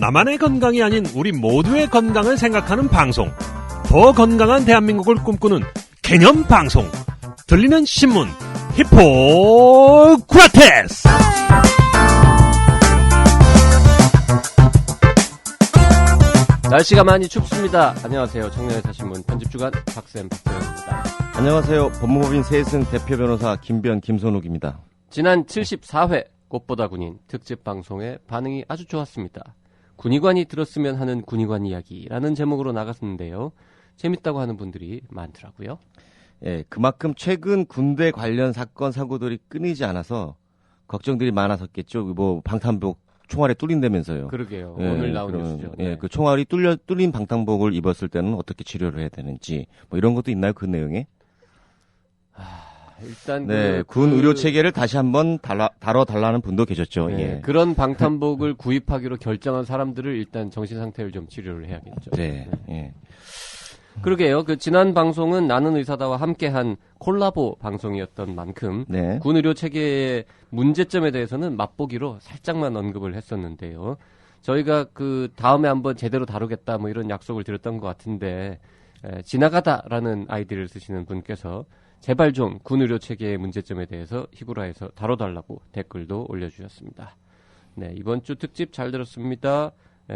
나만의 건강이 아닌 우리 모두의 건강을 생각하는 방송. 더 건강한 대한민국을 꿈꾸는 개념 방송. 들리는 신문 히포크라테스. 날씨가 많이 춥습니다. 안녕하세요. 청년의사신문 편집주간 박쌤 박재현입니다. 안녕하세요. 법무법인 세승 대표 변호사 김변 김선욱입니다. 지난 74회 꽃보다 군인 특집 방송에 반응이 아주 좋았습니다. 군의관이 들었으면 하는 군의관 이야기라는 제목으로 나갔는데요. 재밌다고 하는 분들이 많더라고요. 예, 그만큼 최근 군대 관련 사건 사고들이 끊이지 않아서 걱정들이 많았었겠죠. 뭐 방탄복 총알에 뚫린다면서요. 그러게요. 예, 오늘 나온 뉴스죠. 예, 그 총알이 뚫린 방탄복을 입었을 때는 어떻게 치료를 해야 되는지 뭐 이런 것도 있나요? 그 내용에? 일단 네, 군 의료 체계를 다시 한번 다뤄달라는 분도 계셨죠. 네, 예. 그런 방탄복을 구입하기로 결정한 사람들을 일단 정신 상태를 좀 치료를 해야겠죠. 네. 예. 그러게요. 그 지난 방송은 나는 의사다와 함께한 콜라보 방송이었던 만큼 네. 군 의료 체계의 문제점에 대해서는 맛보기로 살짝만 언급을 했었는데요. 저희가 그 다음에 한번 제대로 다루겠다 뭐 이런 약속을 드렸던 것 같은데 지나가다라는 아이디를 쓰시는 분께서 제발 좀 군 의료 체계의 문제점에 대해서 히구라에서 다뤄달라고 댓글도 올려주셨습니다. 네, 이번 주 특집 잘 들었습니다.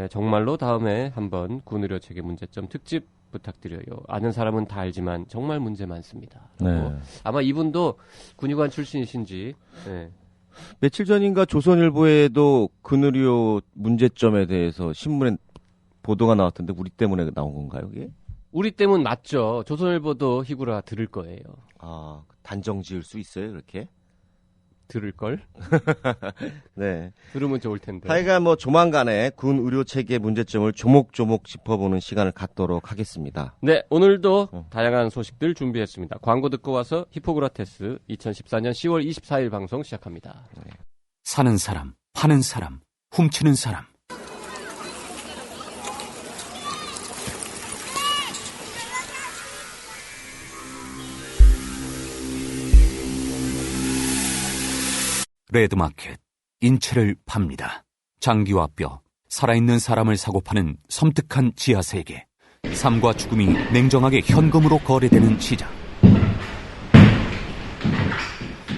정말로 다음에 한번 군 의료 체계 문제점 특집 부탁드려요. 아는 사람은 다 알지만 정말 문제 많습니다. 네. 아마 이분도 군의관 출신이신지. 네. 며칠 전인가 조선일보에도 군의료 문제점에 대해서 신문에 보도가 나왔던데 우리 때문에 나온 건가요, 그게? 우리 때문 맞죠. 조선일보도 히구라 들을 거예요. 아, 단정 지을 수 있어요, 그렇게? 들을걸? 네. 들으면 좋을 텐데. 하여간 뭐 조만간에 군 의료 체계 문제점을 조목조목 짚어보는 시간을 갖도록 하겠습니다. 네, 오늘도 다양한 소식들 준비했습니다. 광고 듣고 와서 히포크라테스 2014년 10월 24일 방송 시작합니다. 사는 사람, 파는 사람, 훔치는 사람. 레드마켓, 인체를 팝니다. 장기와 뼈, 살아있는 사람을 사고 파는 섬뜩한 지하세계. 삶과 죽음이 냉정하게 현금으로 거래되는 시장.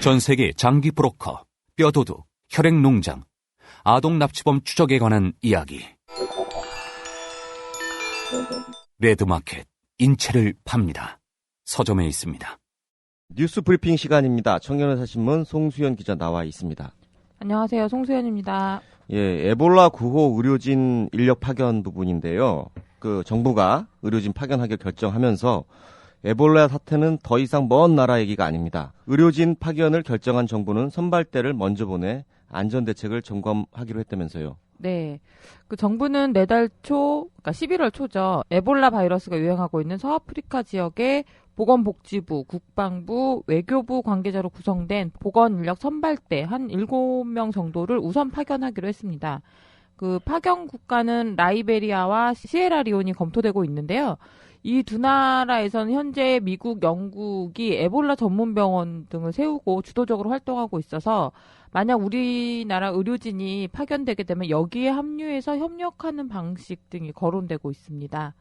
전 세계 장기 브로커, 뼈도둑, 혈액농장, 아동 납치범 추적에 관한 이야기. 레드마켓, 인체를 팝니다. 서점에 있습니다. 뉴스 브리핑 시간입니다. 청년의사신문 송수연 기자 나와 있습니다. 안녕하세요. 송수연입니다. 예, 에볼라 구호 의료진 인력 파견 부분인데요. 그 정부가 의료진 파견하기로 결정하면서 에볼라 사태는 더 이상 먼 나라 얘기가 아닙니다. 의료진 파견을 결정한 정부는 선발대를 먼저 보내 안전대책을 점검하기로 했다면서요. 네. 그 정부는 내달 초, 그러니까 11월 초죠. 에볼라 바이러스가 유행하고 있는 서아프리카 지역에 보건복지부, 국방부, 외교부 관계자로 구성된 보건인력 선발대 한 7명 정도를 우선 파견하기로 했습니다. 그 파견 국가는 라이베리아와 시에라리온이 검토되고 있는데요. 이 두 나라에서는 현재 미국, 영국이 에볼라 전문 병원 등을 세우고 주도적으로 활동하고 있어서 만약 우리나라 의료진이 파견되게 되면 여기에 합류해서 협력하는 방식 등이 거론되고 있습니다.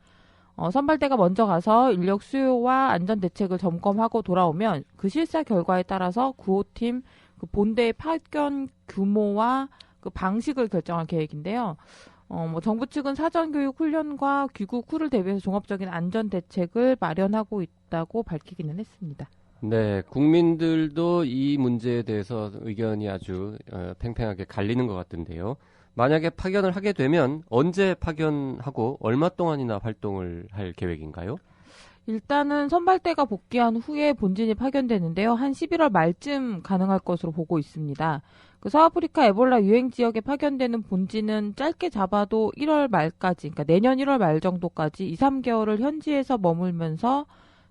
선발대가 먼저 가서 인력 수요와 안전 대책을 점검하고 돌아오면 그 실사 결과에 따라서 구호팀 그 본대의 파견 규모와 그 방식을 결정할 계획인데요. 뭐 정부 측은 사전 교육 훈련과 귀국 후를 대비해서 종합적인 안전 대책을 마련하고 있다고 밝히기는 했습니다. 네, 국민들도 이 문제에 대해서 의견이 아주 팽팽하게 갈리는 것 같은데요. 만약에 파견을 하게 되면 언제 파견하고 얼마 동안이나 활동을 할 계획인가요? 일단은 선발대가 복귀한 후에 본진이 파견되는데요. 한 11월 말쯤 가능할 것으로 보고 있습니다. 그 서아프리카 에볼라 유행 지역에 파견되는 본진은 짧게 잡아도 1월 말까지, 그러니까 내년 1월 말 정도까지 2, 3개월을 현지에서 머물면서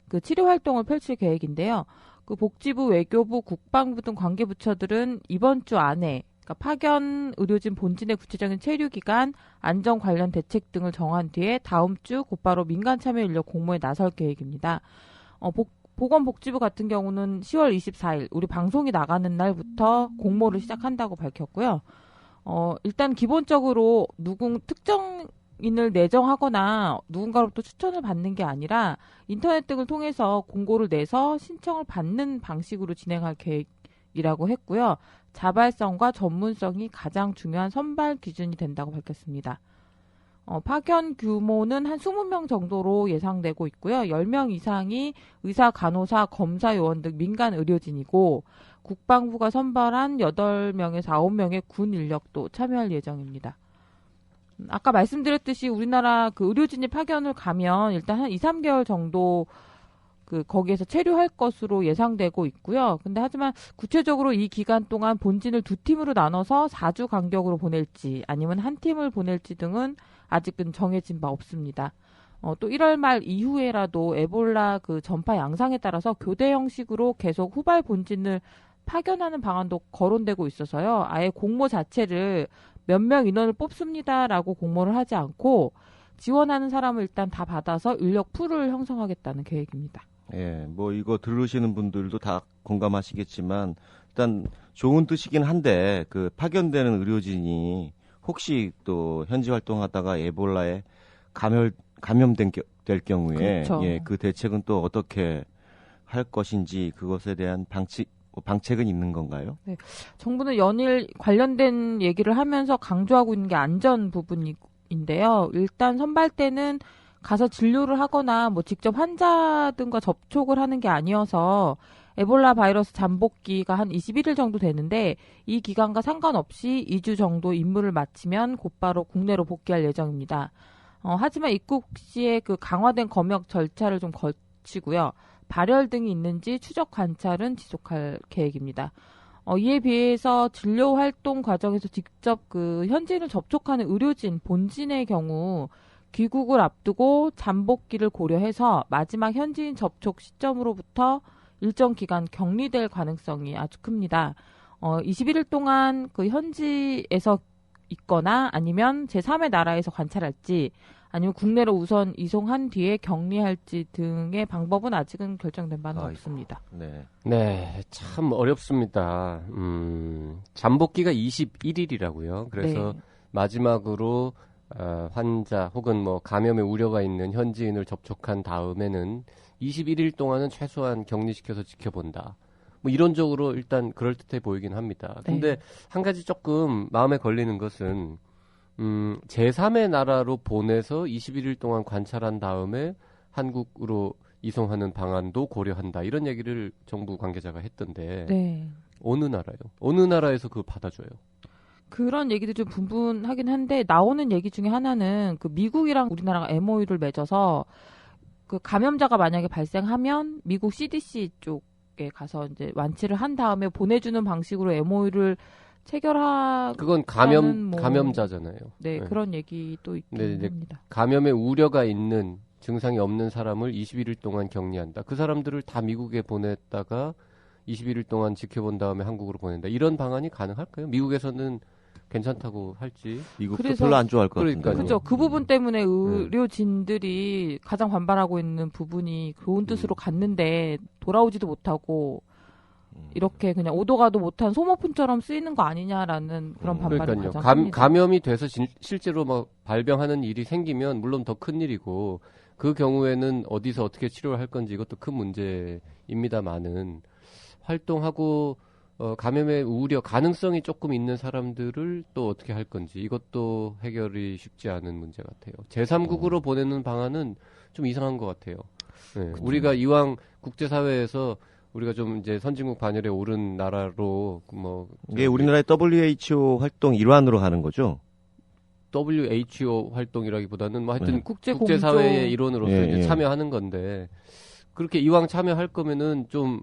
그 치료 활동을 펼칠 계획인데요. 그 복지부, 외교부, 국방부 등 관계부처들은 이번 주 안에 그러니까 파견 의료진 본진의 구체적인 체류 기간, 안전 관련 대책 등을 정한 뒤에 다음 주 곧바로 민간 참여 인력 공모에 나설 계획입니다. 보건복지부 같은 경우는 10월 24일 우리 방송이 나가는 날부터 공모를 시작한다고 밝혔고요. 일단 기본적으로 특정인을 내정하거나 누군가로부터 추천을 받는 게 아니라 인터넷 등을 통해서 공고를 내서 신청을 받는 방식으로 진행할 계획이라고 했고요. 자발성과 전문성이 가장 중요한 선발 기준이 된다고 밝혔습니다. 파견 규모는 한 20명 정도로 예상되고 있고요. 10명 이상이 의사, 간호사, 검사, 요원 등 민간 의료진이고 국방부가 선발한 8명에서 9명의 군 인력도 참여할 예정입니다. 아까 말씀드렸듯이 우리나라 그 의료진이 파견을 가면 일단 한 2, 3개월 정도 거기에서 체류할 것으로 예상되고 있고요. 근데 하지만 구체적으로 이 기간 동안 본진을 2팀으로 나눠서 4주 간격으로 보낼지 아니면 한 팀을 보낼지 등은 아직은 정해진 바 없습니다. 또 1월 말 이후에라도 에볼라 전파 양상에 따라서 교대 형식으로 계속 후발 본진을 파견하는 방안도 거론되고 있어서요. 아예 공모 자체를 몇 명 인원을 뽑습니다라고 공모를 하지 않고 지원하는 사람을 일단 다 받아서 인력 풀을 형성하겠다는 계획입니다. 예, 뭐 이거 들으시는 분들도 다 공감하시겠지만 일단 좋은 뜻이긴 한데 파견되는 의료진이 혹시 또 현지 활동하다가 에볼라에 될 경우에 그렇죠. 예, 그 대책은 또 어떻게 할 것인지 그것에 대한 방책은 있는 건가요? 네, 정부는 연일 관련된 얘기를 하면서 강조하고 있는 게 안전 부분인데요. 일단 선발 때는 가서 진료를 하거나 뭐 직접 환자 등과 접촉을 하는 게 아니어서 에볼라 바이러스 잠복기가 한 21일 정도 되는데 이 기간과 상관없이 2주 정도 임무를 마치면 곧바로 국내로 복귀할 예정입니다. 하지만 입국 시에 강화된 검역 절차를 좀 거치고요. 발열 등이 있는지 추적 관찰은 지속할 계획입니다. 이에 비해서 진료 활동 과정에서 직접 현지인을 접촉하는 의료진 본진의 경우 귀국을 앞두고 잠복기를 고려해서 마지막 현지인 접촉 시점으로부터 일정 기간 격리될 가능성이 아주 큽니다. 21일 동안 현지에서 있거나 아니면 제3의 나라에서 관찰할지 아니면 국내로 우선 이송한 뒤에 격리할지 등의 방법은 아직은 결정된 바는 없습니다. 네, 참 어렵습니다. 잠복기가 21일이라고요. 그래서 네. 마지막으로 환자 혹은 뭐 감염의 우려가 있는 현지인을 접촉한 다음에는 21일 동안은 최소한 격리시켜서 지켜본다. 뭐 이론적으로 일단 그럴듯해 보이긴 합니다. 근데 네. 한 가지 조금 마음에 걸리는 것은 제3의 나라로 보내서 21일 동안 관찰한 다음에 한국으로 이송하는 방안도 고려한다. 이런 얘기를 정부 관계자가 했던데 네. 어느 나라요? 어느 나라에서 그걸 받아줘요? 그런 얘기도 좀 분분하긴 한데 나오는 얘기 중에 하나는 미국이랑 우리나라가 MOU를 맺어서 감염자가 만약에 발생하면 미국 CDC 쪽에 가서 이제 완치를 한 다음에 보내주는 방식으로 MOU를 그건 감염자잖아요. 네, 그런 얘기도 있긴 합니다. 감염의 우려가 있는 증상이 없는 사람을 21일 동안 격리한다. 그 사람들을 다 미국에 보냈다가 21일 동안 지켜본 다음에 한국으로 보낸다. 이런 방안이 가능할까요? 미국에서는 괜찮다고 할지. 미국도 별로 안 좋아할 것 같은데. 그렇죠. 그 부분 때문에 의료진들이 가장 반발하고 있는 부분이 좋은 뜻으로 갔는데 돌아오지도 못하고 이렇게 그냥 오도 가도 못한 소모품처럼 쓰이는 거 아니냐라는 그런 반발을 가져갑니다. 감염이 돼서 실제로 막 발병하는 일이 생기면 물론 더 큰 일이고 그 경우에는 어디서 어떻게 치료를 할 건지 이것도 큰 문제입니다만은 활동하고 감염의 우려 가능성이 조금 있는 사람들을 또 어떻게 할 건지 이것도 해결이 쉽지 않은 문제 같아요. 제3국으로 보내는 방안은 좀 이상한 것 같아요. 네, 우리가 이왕 국제사회에서 우리가 좀 이제 선진국 반열에 오른 나라로 이게 우리나라의 WHO 활동 일환으로 하는 거죠? WHO 활동이라기보다는 뭐 하여튼 국제사회의 일원으로서 이제 참여하는 건데 그렇게 이왕 참여할 거면은 좀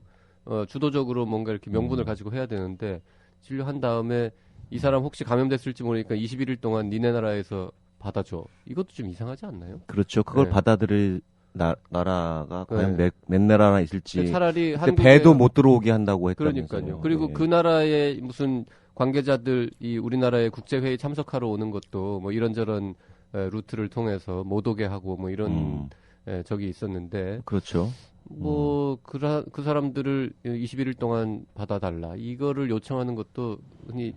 주도적으로 뭔가 이렇게 명분을 가지고 해야 되는데 진료한 다음에 이 사람 혹시 감염됐을지 모르니까 21일 동안 니네 나라에서 받아줘. 이것도 좀 이상하지 않나요? 그렇죠. 그걸 받아들일 나라가 과연 몇 나라나 있을지. 차라리 배도 못 들어오게 한다고 했다면서요. 그러니까요. 그리고 그 나라의 무슨 관계자들이 우리나라의 국제회의 참석하러 오는 것도 뭐 이런저런 루트를 통해서 못 오게 하고 뭐 이런 적이 있었는데. 그렇죠. 그 사람들을 21일 동안 받아달라. 이거를 요청하는 것도 흔히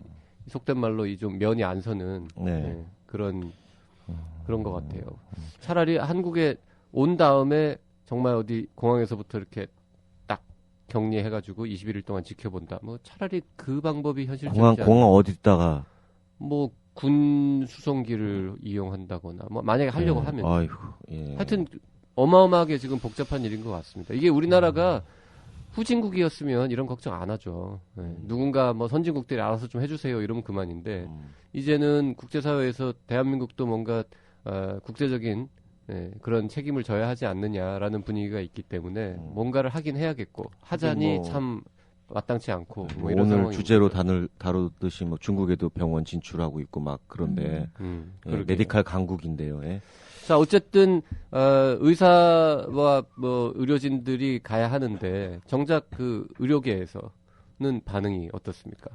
속된 말로 이 좀 면이 안 서는 네. 그런 것 같아요. 차라리 한국에 온 다음에 정말 어디 공항에서부터 이렇게 딱 격리해가지고 21일 동안 지켜본다. 뭐 차라리 그 방법이 현실적이지 공항 어디다가 뭐 군 수송기를 이용한다거나 뭐 만약에 하려고 네. 하면 아이고, 예. 하여튼 어마어마하게 지금 복잡한 일인 것 같습니다. 이게 우리나라가 후진국이었으면 이런 걱정 안 하죠. 누군가 뭐 선진국들이 알아서 좀 해주세요 이러면 그만인데 이제는 국제사회에서 대한민국도 뭔가 국제적인 그런 책임을 져야 하지 않느냐라는 분위기가 있기 때문에 뭔가를 하긴 해야겠고 하자니 뭐, 참 마땅치 않고 뭐 이런 오늘 상황입니다. 주제로 다루듯이 뭐 중국에도 병원 진출하고 있고 막 그런데 예, 그러게요. 메디칼 강국인데요. 예. 자, 어쨌든 의사와 뭐 의료진들이 가야 하는데 정작 그 의료계에서는 반응이 어떻습니까?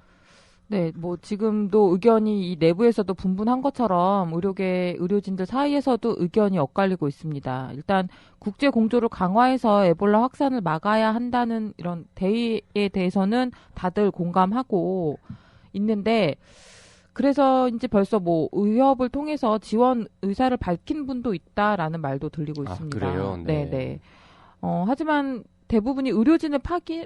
네, 뭐 지금도 의견이 이 내부에서도 분분한 것처럼 의료계 의료진들 사이에서도 의견이 엇갈리고 있습니다. 일단 국제 공조를 강화해서 에볼라 확산을 막아야 한다는 이런 대의에 대해서는 다들 공감하고 있는데 그래서 이제 벌써 뭐 의협을 통해서 지원 의사를 밝힌 분도 있다라는 말도 들리고 있습니다. 그래요? 네. 네. 하지만 대부분이 의료진을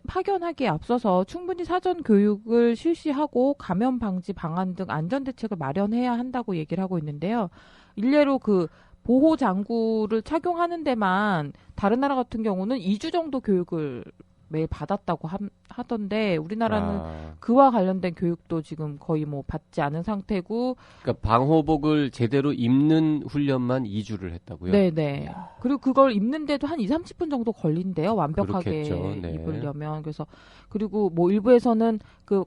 파견하기에 앞서서 충분히 사전 교육을 실시하고 감염 방지 방안 등 안전 대책을 마련해야 한다고 얘기를 하고 있는데요. 일례로 그 보호 장구를 착용하는 데만 다른 나라 같은 경우는 2주 정도 교육을 매일 받았다고 하던데 우리나라는 그와 관련된 교육도 지금 거의 뭐 받지 않은 상태고. 그러니까 방호복을 제대로 입는 훈련만 2주를 했다고요? 네네. 그리고 그걸 입는데도 한 30분 정도 걸린대요. 완벽하게 네. 입으려면. 그래서 그리고 뭐 일부에서는 그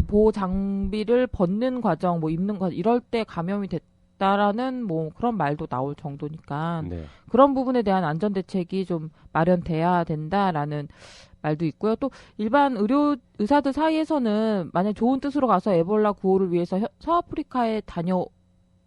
보호 장비를 벗는 과정, 뭐 입는 과정 이럴 때 감염이 됐다라는 뭐 그런 말도 나올 정도니까 네. 그런 부분에 대한 안전 대책이 좀 마련돼야 된다라는 말도 있고요. 또 일반 의사들 사이에서는 만약 좋은 뜻으로 가서 에볼라 구호를 위해서 서아프리카에 다녀온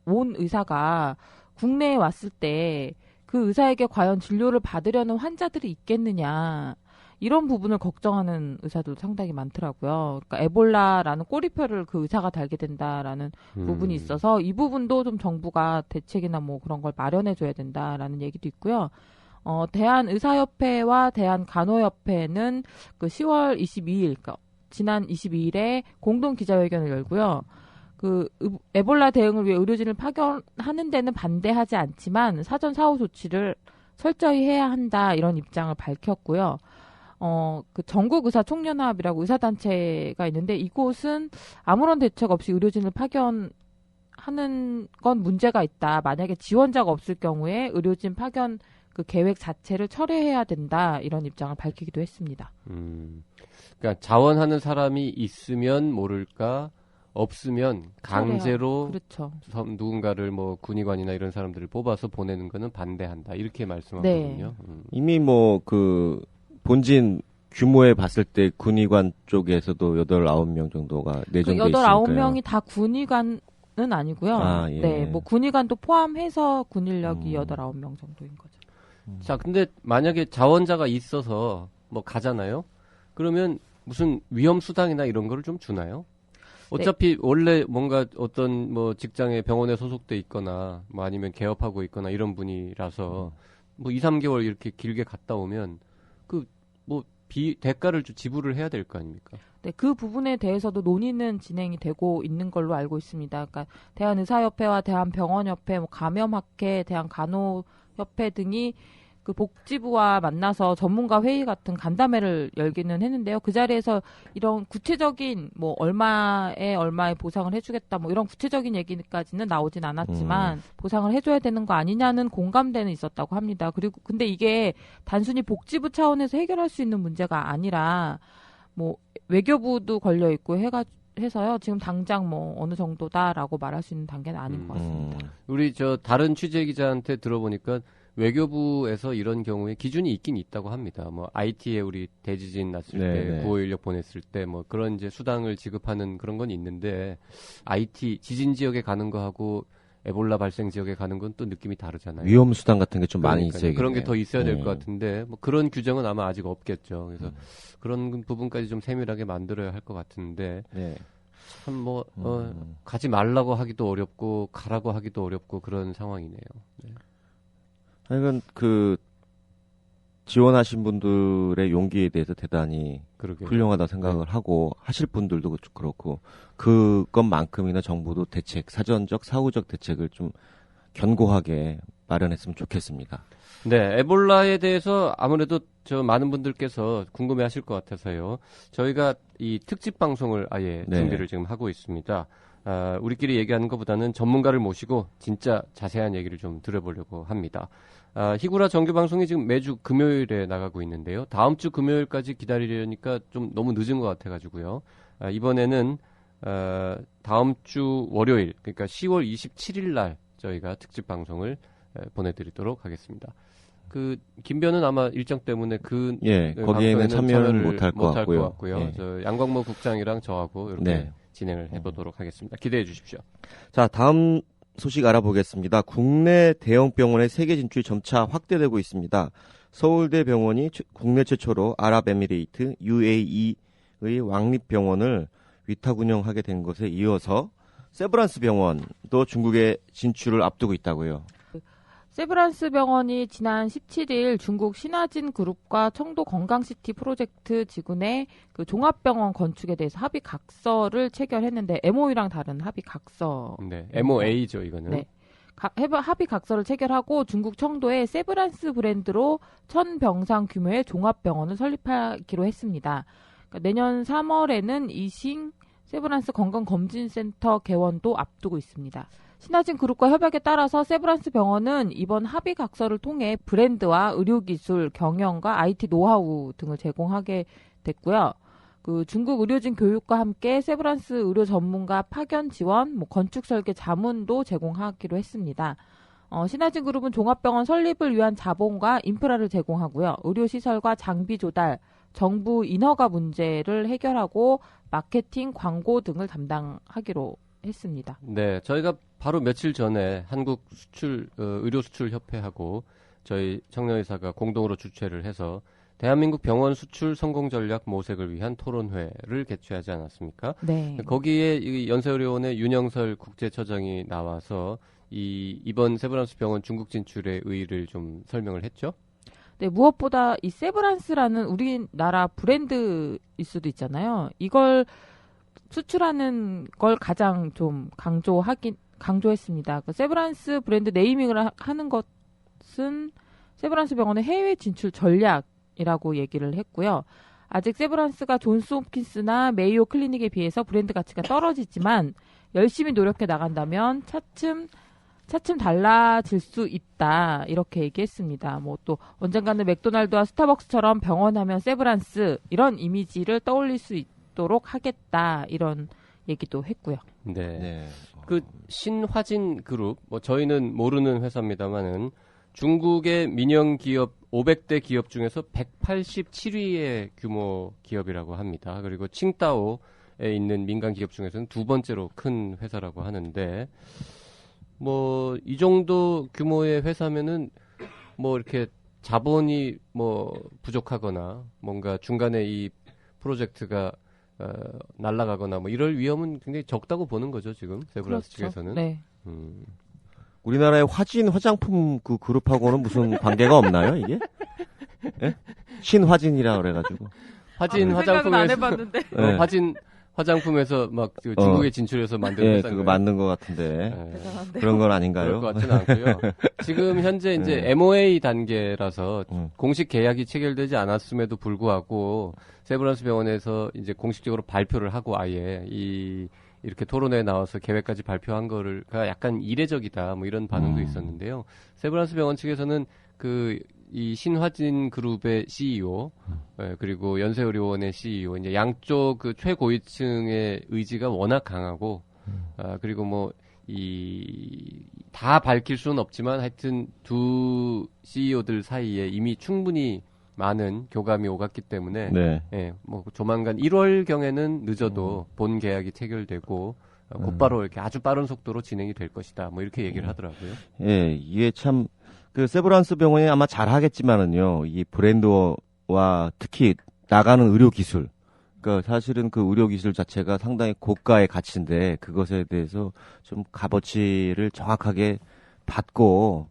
의사가 국내에 왔을 때 그 의사에게 과연 진료를 받으려는 환자들이 있겠느냐 이런 부분을 걱정하는 의사들도 상당히 많더라고요. 그러니까 에볼라라는 꼬리표를 그 의사가 달게 된다라는 부분이 있어서 이 부분도 좀 정부가 대책이나 뭐 그런 걸 마련해줘야 된다라는 얘기도 있고요. 대한의사협회와 대한간호협회는 그 10월 22일, 그러니까 지난 22일에 공동 기자회견을 열고요. 그 에볼라 대응을 위해 의료진을 파견하는 데는 반대하지 않지만 사전 사후 조치를 철저히 해야 한다 이런 입장을 밝혔고요. 그 전국의사총연합이라고 의사단체가 있는데 이곳은 아무런 대책 없이 의료진을 파견하는 건 문제가 있다. 만약에 지원자가 없을 경우에 의료진 파견 그 계획 자체를 철회해야 된다. 이런 입장을 밝히기도 했습니다. 그러니까 자원하는 사람이 있으면 모를까 없으면 강제로 그렇죠. 누군가를 뭐 군의관이나 이런 사람들을 뽑아서 보내는 거는 반대한다. 이렇게 말씀한 네. 거군요. 이미 뭐 그 본진 규모에 봤을 때 군의관 쪽에서도 8, 9명 정도가 내정돼 있으니까요. 8, 9명이 다 군의관은 아니고요. 아, 예. 네, 뭐 군의관도 포함해서 군 인력이 8, 9명 정도인 거죠. 자, 근데 만약에 자원자가 있어서 뭐 가잖아요. 그러면 무슨 위험 수당이나 이런 거를 좀 주나요? 어차피 원래 뭔가 어떤 뭐 직장에 병원에 소속돼 있거나 뭐 아니면 개업하고 있거나 이런 분이라서 뭐 2, 3개월 이렇게 길게 갔다 오면 그 뭐 대가를 지불을 해야 될 거 아닙니까? 네, 그 부분에 대해서도 논의는 진행이 되고 있는 걸로 알고 있습니다. 그러니까 대한의사협회와 대한병원협회, 뭐 감염학회, 대한간호협회 등이 그 복지부와 만나서 전문가 회의 같은 간담회를 열기는 했는데요. 그 자리에서 이런 구체적인 뭐 얼마의 보상을 해주겠다 뭐 이런 구체적인 얘기까지는 나오진 않았지만 보상을 해줘야 되는 거 아니냐는 공감대는 있었다고 합니다. 그리고 근데 이게 단순히 복지부 차원에서 해결할 수 있는 문제가 아니라 뭐 외교부도 걸려 있고 해서요. 지금 당장 뭐 어느 정도다라고 말할 수 있는 단계는 아닌 것 같습니다. 우리 저 다른 취재 기자한테 들어보니까 외교부에서 이런 경우에 기준이 있긴 있다고 합니다. 뭐 IT에 우리 대지진 났을 때 구호 인력 보냈을 때 뭐 그런 이제 수당을 지급하는 그런 건 있는데 IT 지진 지역에 가는 거하고 에볼라 발생 지역에 가는 건 또 느낌이 다르잖아요. 위험 수당 같은 게 좀 많이 있어요. 그런 게 더 있어야 될 것 같은데 뭐 그런 규정은 아마 아직 없겠죠. 그래서 그런 부분까지 좀 세밀하게 만들어야 할 것 같은데. 네. 참 가지 말라고 하기도 어렵고 가라고 하기도 어렵고 그런 상황이네요. 네. 하여간 지원하신 분들의 용기에 대해서 대단히 그러게요. 훌륭하다 생각을 하고 하실 분들도 그렇고 그것만큼이나 정부도 사전적 사후적 대책을 좀 견고하게 마련했으면 좋겠습니다. 네, 에볼라에 대해서 아무래도 많은 분들께서 궁금해하실 것 같아서요. 저희가 이 특집 방송을 아예 네. 준비를 지금 하고 있습니다. 우리끼리 얘기하는 것보다는 전문가를 모시고 진짜 자세한 얘기를 좀 들어보려고 합니다. 히구라 정규 방송이 지금 매주 금요일에 나가고 있는데요. 다음 주 금요일까지 기다리려니까 좀 너무 늦은 것 같아가지고요. 이번에는 다음 주 월요일, 그러니까 10월 27일 날 저희가 특집 방송을 보내드리도록 하겠습니다. 김변은 아마 일정 때문에 거기에는 참여를 못할 것 같고요. 예. 저 양광모 국장이랑 저하고 이렇게 네. 진행을 해보도록 하겠습니다. 기대해 주십시오. 자, 다음 소식 알아보겠습니다. 국내 대형 병원의 세계 진출이 점차 확대되고 있습니다. 서울대 병원이 국내 최초로 아랍에미레이트 UAE의 왕립병원을 위탁 운영하게 된 것에 이어서 세브란스 병원도 중국에 진출을 앞두고 있다고요. 세브란스 병원이 지난 17일 중국 신화진 그룹과 청도 건강시티 프로젝트 지구내 종합병원 건축에 대해서 합의 각서를 체결했는데 MOU랑 다른 합의 각서. 네, MOA죠 이거는. 네. 합의 각서를 체결하고 중국 청도에 세브란스 브랜드로 1000병상 규모의 종합병원을 설립하기로 했습니다. 그러니까 내년 3월에는 이싱 세브란스 건강검진센터 개원도 앞두고 있습니다. 신화진 그룹과 협약에 따라서 세브란스 병원은 이번 합의 각서를 통해 브랜드와 의료기술, 경영과 IT 노하우 등을 제공하게 됐고요. 중국 의료진 교육과 함께 세브란스 의료 전문가 파견 지원, 건축 설계 자문도 제공하기로 했습니다. 신화진 그룹은 종합병원 설립을 위한 자본과 인프라를 제공하고요. 의료시설과 장비 조달, 정부 인허가 문제를 해결하고 마케팅, 광고 등을 담당하기로 했습니다. 네, 저희가 바로 며칠 전에 한국 의료 수출 협회하고 저희 청년의사가 공동으로 주최를 해서 대한민국 병원 수출 성공 전략 모색을 위한 토론회를 개최하지 않았습니까? 네. 거기에 이 연세의료원의 윤영설 국제처장이 나와서 이번 세브란스 병원 중국 진출의 의의를 좀 설명을 했죠. 네, 무엇보다 이 세브란스라는 우리나라 브랜드일 수도 있잖아요. 이걸 수출하는 걸 가장 좀 강조했습니다. 세브란스 브랜드 네이밍을 하는 것은 세브란스 병원의 해외 진출 전략이라고 얘기를 했고요. 아직 세브란스가 존스홉킨스나 메이오 클리닉에 비해서 브랜드 가치가 떨어지지만 열심히 노력해 나간다면 차츰 달라질 수 있다 이렇게 얘기했습니다. 또 언젠가는 맥도날드와 스타벅스처럼 병원하면 세브란스 이런 이미지를 떠올릴 수 있도록 하겠다 이런 얘기도 했고요. 네. 신화진 그룹 저희는 모르는 회사입니다만은 중국의 민영 기업 500대 기업 중에서 187위의 규모 기업이라고 합니다. 그리고 칭다오에 있는 민간 기업 중에서는 두 번째로 큰 회사라고 하는데 이 정도 규모의 회사면은 이렇게 자본이 부족하거나 뭔가 중간에 이 프로젝트가 날아가거나 이럴 위험은 굉장히 적다고 보는 거죠, 지금 세브란스 그렇죠. 측에서는. 네. 우리나라의 화진 화장품 그룹하고는 무슨 관계가 없나요, 이게? 예? 신화진이라 그래가지고. 화진 생각은 화장품에서 안 해봤는데. 네. 화진 화장품에서 중국에 진출해서 만든 예, 회사인가요? 그거 맞는 것 같은데. 대단한데. 그런 건 아닌가요? 그럴 것 같지는 않고요. 지금 현재 이제 MOA 단계라서 공식 계약이 체결되지 않았음에도 불구하고 세브란스 병원에서 이제 공식적으로 발표를 하고 아예 이렇게 토론회에 나와서 계획까지 발표한 거가 약간 이례적이다 이런 반응도 있었는데요. 세브란스 병원 측에서는 이 신화진 그룹의 CEO 그리고 연세의료원의 CEO 이제 양쪽 최고위층의 의지가 워낙 강하고 그리고 다 밝힐 수는 없지만 하여튼 두 CEO들 사이에 이미 충분히 많은 교감이 오갔기 때문에 네. 조만간 1월 경에는 늦어도 본 계약이 체결되고 곧바로 이렇게 아주 빠른 속도로 진행이 될 것이다. 이렇게 얘기를 하더라고요. 예, 이게 참 세브란스 병원이 아마 잘하겠지만은요, 이 브랜드와 특히 나가는 의료 기술, 그러니까 사실은 그 의료기술 자체가 상당히 고가의 가치인데 그것에 대해서 좀 값어치를 정확하게 받고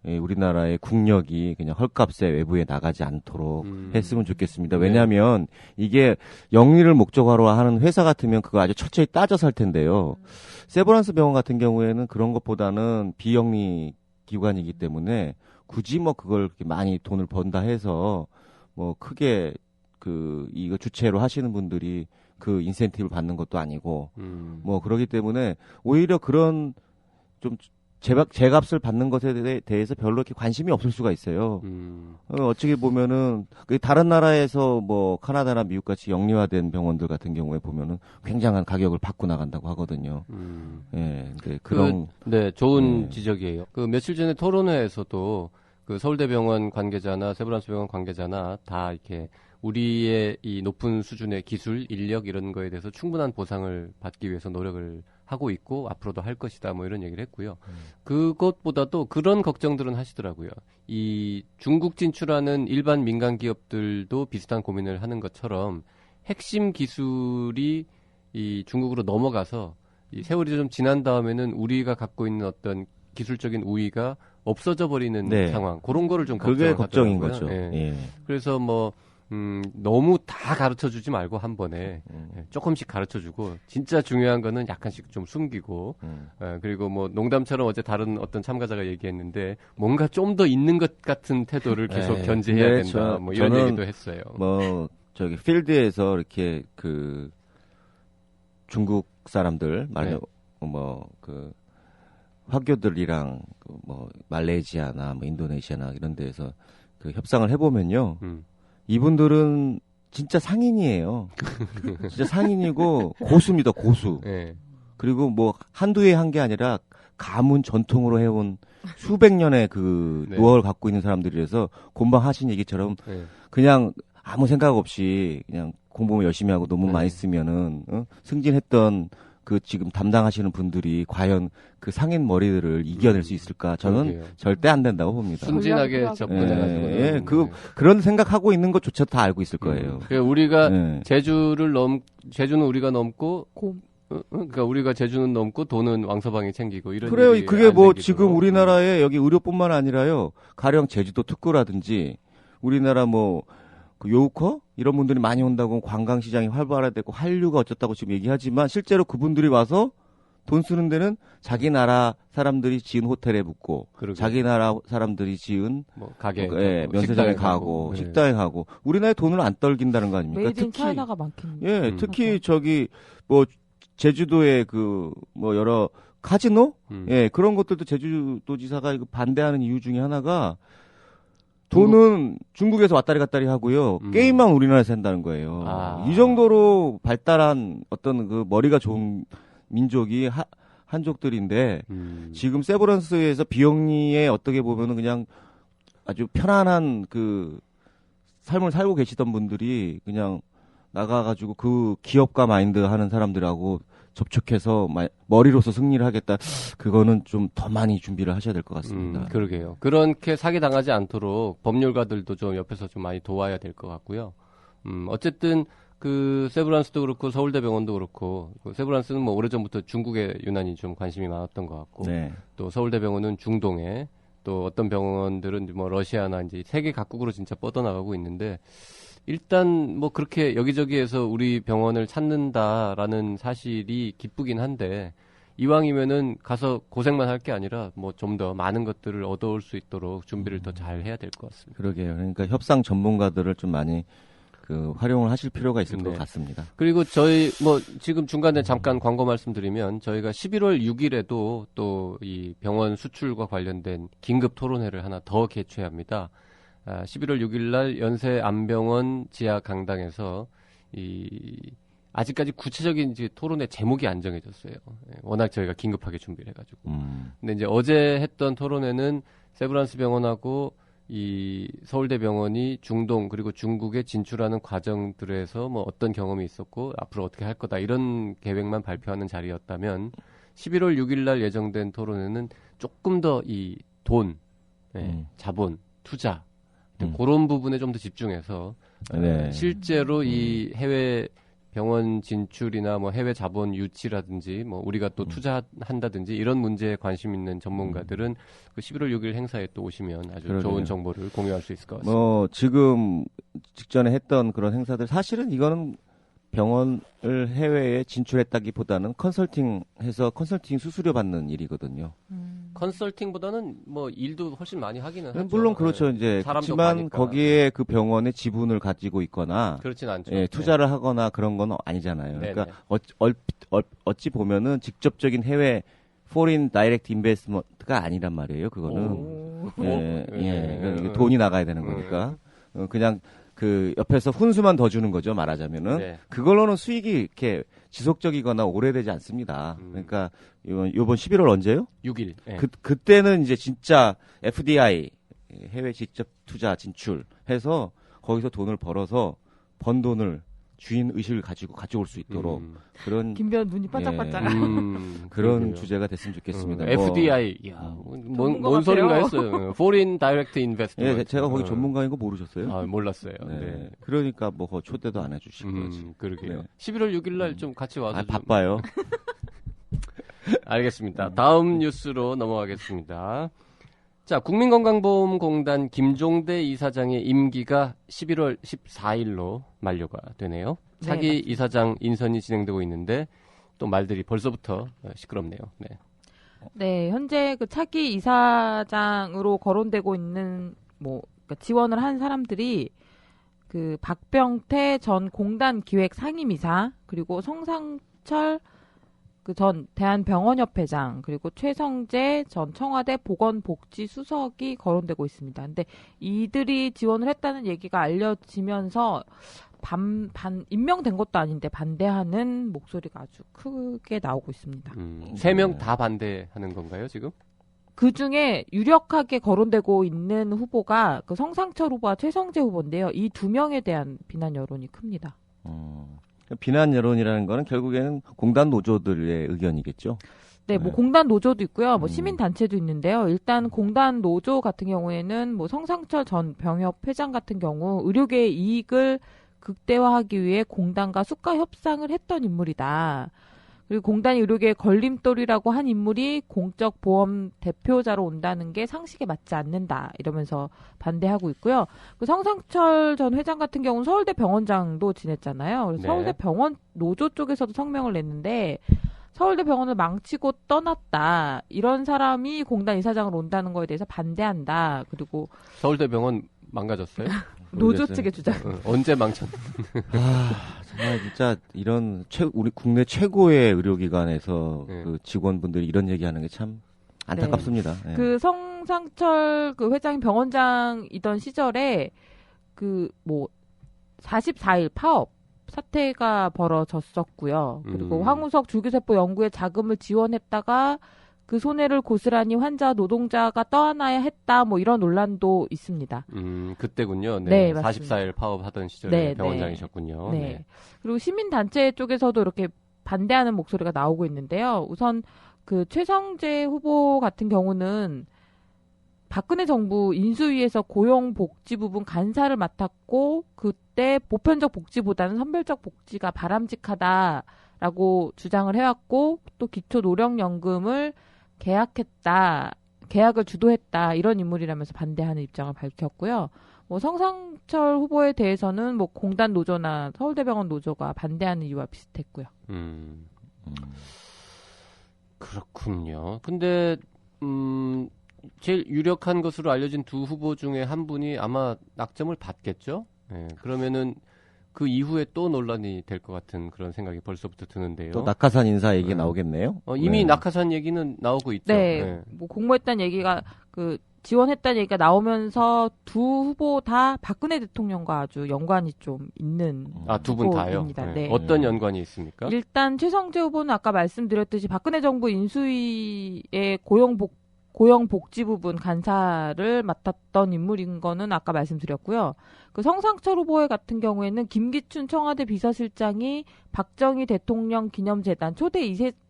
우리나라의 국력이 그냥 헐값에 외부에 나가지 않도록 했으면 좋겠습니다. 왜냐하면 이게 영리를 목적으로 하는 회사 같으면 그거 아주 철저히 따져서 할 텐데요. 세브란스 병원 같은 경우에는 그런 것보다는 비영리 기관이기 때문에 굳이 뭐 그걸 그렇게 많이 돈을 번다 해서 뭐 크게 이거 주체로 하시는 분들이 그 인센티브를 받는 것도 아니고 뭐 그러기 때문에 오히려 그런 좀 제값을 받는 것에 대해서 별로 이렇게 관심이 없을 수가 있어요. 어떻게 보면은 다른 나라에서 뭐 카나다나 미국 같이 영리화된 병원들 같은 경우에 보면은 굉장한 가격을 받고 나간다고 하거든요. 예, 그런 네, 좋은 지적이에요. 그 며칠 전에 토론회에서도 그 서울대병원 관계자나 세브란스 병원 관계자나 다 이렇게 우리의 이 높은 수준의 기술, 인력 이런 거에 대해서 충분한 보상을 받기 위해서 노력을 하고 있고 앞으로도 할 것이다 뭐 이런 얘기를 했고요. 그것보다도 그런 걱정들은 하시더라고요. 이 중국 진출하는 일반 민간 기업들도 비슷한 고민을 하는 것처럼 핵심 기술이 이 중국으로 넘어가서 이 세월이 좀 지난 다음에는 우리가 갖고 있는 어떤 기술적인 우위가 없어져 버리는 네. 상황. 그런 거를 좀 그게 걱정인 걱정하더라고요. 거죠. 예. 예. 그래서 뭐 너무 다 가르쳐 주지 말고 한 번에 조금씩 가르쳐 주고 진짜 중요한 거는 약간씩 좀 숨기고 그리고 뭐 농담처럼 어제 다른 어떤 참가자가 얘기했는데 뭔가 좀 더 있는 것 같은 태도를 계속 네. 견제해야 네, 된다. 뭐 이런 저는 얘기도 했어요. 뭐 필드에서 이렇게 중국 사람들 화교들이랑 뭐 말레이시아나 뭐 인도네시아나 이런 데에서 그 협상을 해보면요. 이분들은 진짜 상인이에요. 진짜 상인이고 고수입니다, 고수. 네. 그리고 뭐 한두 해 한 게 아니라 가문 전통으로 해온 수백 년의 네. 노하우를 갖고 있는 사람들이라서 금방 하신 얘기처럼 네. 그냥 아무 생각 없이 그냥 공부만 열심히 하고 논문 네. 많이 쓰면은 승진했던 그 지금 담당하시는 분들이 과연 그 상인 머리들을 이겨낼 수 있을까? 저는 그러게요. 절대 안 된다고 봅니다. 순진하게 전략이 접근해가지고. 예, 그런 생각하고 있는 것조차도 다 알고 있을 거예요. 우리가 예. 제주는 우리가 넘고 곰. 그러니까 우리가 제주는 넘고 돈은 왕서방이 챙기고 이런 그래요. 일이 그게 안 뭐 생기도록. 지금 우리나라에 여기 의료뿐만 아니라요. 가령 제주도 특구라든지 우리나라 뭐 그 요우커 이런 분들이 많이 온다고 관광 시장이 활발화되고 한류가 어쩌다고 지금 얘기하지만 실제로 그분들이 와서 돈 쓰는 데는 자기 나라 사람들이 지은 호텔에 묵고 그러게요. 자기 나라 사람들이 지은 뭐 가게 면세점에 가고 네. 식당에 가고 우리나라에 돈을 안 떨긴다는 거 아닙니까? 메이드 인 차이나가 많긴. 예, 특히 저기 뭐 제주도에 그 뭐 여러 카지노 예, 그런 것들도 제주도지사가 이거 반대하는 이유 중에 하나가 돈은 중국에서 왔다리 갔다리 하고요. 게임만 우리나라에서 한다는 거예요. 이 정도로 발달한 어떤 그 머리가 좋은 민족이 한족들인데 지금 세브란스에서 비영리에 어떻게 보면은 그냥 아주 편안한 그 삶을 살고 계시던 분들이 그냥 나가가지고 그 기업가 마인드 하는 사람들하고 접촉해서 머리로서 승리를 하겠다. 그거는 좀 더 많이 준비를 하셔야 될 것 같습니다. 그러게요. 그렇게 사기 당하지 않도록 법률가들도 좀 옆에서 좀 많이 도와야 될 것 같고요. 어쨌든 그 세브란스도 그렇고 서울대병원도 그렇고 그 세브란스는 뭐 오래전부터 중국에 유난히 좀 관심이 많았던 것 같고 네. 또 서울대병원은 중동에 또 어떤 병원들은 뭐 러시아나 이제 세계 각국으로 진짜 뻗어나가고 있는데 일단 뭐 그렇게 여기저기에서 우리 병원을 찾는다라는 사실이 기쁘긴 한데 이왕이면은 가서 고생만 할 게 아니라 뭐 좀 더 많은 것들을 얻어올 수 있도록 준비를 더 잘 해야 될 것 같습니다. 그러게요. 그러니까 협상 전문가들을 좀 많이 활용을 하실 필요가 있을 것 같습니다. 그리고 저희 뭐 지금 중간에 잠깐 광고 말씀드리면 저희가 11월 6일에도 또 이 병원 수출과 관련된 긴급 토론회를 하나 더 개최합니다. 11월 6일 날 연세 안병원 지하 강당에서 아직까지 구체적인 이제 토론회 제목이 안 정해졌어요. 워낙 저희가 긴급하게 준비를 해가지고. 근데 이제 어제 했던 토론회는 세브란스 병원하고 이 서울대병원이 중동 그리고 중국에 진출하는 과정들에서 뭐 어떤 경험이 있었고 앞으로 어떻게 할 거다 이런 계획만 발표하는 자리였다면 11월 6일 날 예정된 토론회는 조금 더 이 돈, 자본, 투자 그런 부분에 좀 더 집중해서 실제로 이 해외 병원 진출이나 뭐 해외 자본 유치라든지 뭐 우리가 또 투자한다든지 이런 문제에 관심 있는 전문가들은 그 11월 6일 행사에 또 오시면 아주 그러네요. 좋은 정보를 공유할 수 있을 것 같습니다. 지금 직전에 했던 그런 행사들 사실은 이거는 병원을 해외에 진출했다기보다는 컨설팅해서 컨설팅 수수료 받는 일이거든요. 컨설팅보다는 뭐 일도 훨씬 많이 하기는 하죠. 물론 그렇죠. 이제 사람도 그렇지만 가니까. 거기에 그 병원의 지분을 가지고 있거나 그렇진 않죠. 예, 투자를 하거나 그런 건 아니잖아요. 네네. 그러니까 어찌 보면은 직접적인 해외 foreign direct investment가 아니란 말이에요. 그거는 오. 예, 예. 그러니까 돈이 나가야 되는 거니까 그냥 그 옆에서 훈수만 더 주는 거죠. 말하자면은 네. 그걸로는 수익이 이렇게 지속적이거나 오래되지 않습니다. 그러니까 이번 11월 언제요? 6일. 예. 그때는 이제 진짜 FDI 해외 직접 투자 진출해서 거기서 돈을 벌어서 번 돈을 주인 의식을 가지고 가져올 수 있도록 그런 김변 눈이 반짝반짝. 그런 그러게요. 주제가 됐으면 좋겠습니다. FDI, 뭔 전문가 소린가 같아요. 했어요. Foreign Direct Investment. 예, 제가 거기 전문가인 거 모르셨어요? 아, 몰랐어요. 네. 네. 그러니까 뭐 초대도 안 해주시고 그러지. 그러게요. 네. 11월 6일 날 좀 같이 와서 좀 바빠요. 알겠습니다. 다음 뉴스로 넘어가겠습니다. 자, 국민건강보험공단 김종대 이사장의 임기가 11월 14일로 만료가 되네요. 네, 차기 맞습니다. 이사장 인선이 진행되고 있는데 또 말들이 벌써부터 시끄럽네요. 네. 네, 현재 그 차기 이사장으로 거론되고 있는 그러니까 지원을 한 사람들이 그 박병태 전 공단 기획 상임이사, 그리고 성상철 그 전 대한병원협회장, 그리고 최성재 전 청와대 보건복지수석이 거론되고 있습니다. 근데 이들이 지원을 했다는 얘기가 알려지면서 임명된 것도 아닌데 반대하는 목소리가 아주 크게 나오고 있습니다. 3명 다 반대하는 건가요, 지금? 그 중에 유력하게 거론되고 있는 후보가 그 성상철 후보와 최성재 후보인데요. 이 두 명에 대한 비난 여론이 큽니다. 비난 여론이라는 거는 결국에는 공단 노조들의 의견이겠죠. 네, 뭐 네. 공단 노조도 있고요. 뭐 시민 단체도 있는데요. 일단 공단 노조 같은 경우에는 뭐 성상철 전 병협 회장 같은 경우 의료계의 이익을 극대화하기 위해 공단과 수가 협상을 했던 인물이다. 그리고 공단이 의료계의 걸림돌이라고 한 인물이 공적 보험 대표자로 온다는 게 상식에 맞지 않는다. 이러면서 반대하고 있고요. 그 성상철 전 회장 같은 경우는 서울대 병원장도 지냈잖아요. 그래서 네. 서울대 병원 노조 쪽에서도 성명을 냈는데 서울대 병원을 망치고 떠났다. 이런 사람이 공단 이사장으로 온다는 거에 대해서 반대한다. 그리고 서울대병원 망가졌어요? 노조 모르겠어요. 측의 주장. 언제 망쳤? 정말 진짜 이런 우리 국내 최고의 의료기관에서 네. 그 직원분들이 이런 얘기하는 게 참 안타깝습니다. 예. 그 성상철 그 회장이 병원장이던 시절에 그 44일 파업 사태가 벌어졌었고요. 그리고 황우석 줄기세포 연구에 자금을 지원했다가 그 손해를 고스란히 환자 노동자가 떠안아야 했다. 뭐 이런 논란도 있습니다. 그때군요. 네, 네, 맞습니다. 44일 파업하던 시절에 네, 병원장이셨군요. 네. 네. 그리고 시민단체 쪽에서도 이렇게 반대하는 목소리가 나오고 있는데요. 우선 그 최성재 후보 같은 경우는 박근혜 정부 인수위에서 고용복지 부분 간사를 맡았고 그때 보편적 복지보다는 선별적 복지가 바람직하다라고 주장을 해왔고 또 기초노령연금을 계약을 주도했다 이런 인물이라면서 반대하는 입장을 밝혔고요. 뭐 성상철 후보에 대해서는 뭐 공단 노조나 서울대병원 노조가 반대하는 이유와 비슷했고요. 그렇군요. 근데 제일 유력한 것으로 알려진 두 후보 중에 한 분이 아마 낙점을 받겠죠. 네, 그러면은 그 이후에 또 논란이 될 것 같은 그런 생각이 벌써부터 드는데요. 또 낙하산 인사 얘기 나오겠네요. 이미 네. 낙하산 얘기는 나오고 있죠. 네, 뭐 공모했다는 얘기가 지원했다는 얘기가 나오면서 두 후보 다 박근혜 대통령과 아주 연관이 좀 있는 두 분 다요? 후보입니다. 네. 어떤 연관이 있습니까? 일단 최성재 후보는 아까 말씀드렸듯이 박근혜 정부 인수위의 고용복지 부분 간사를 맡았던 인물인 거는 아까 말씀드렸고요. 그 성상철 후보 같은 경우에는 김기춘 청와대 비서실장이 박정희 대통령 기념재단 초대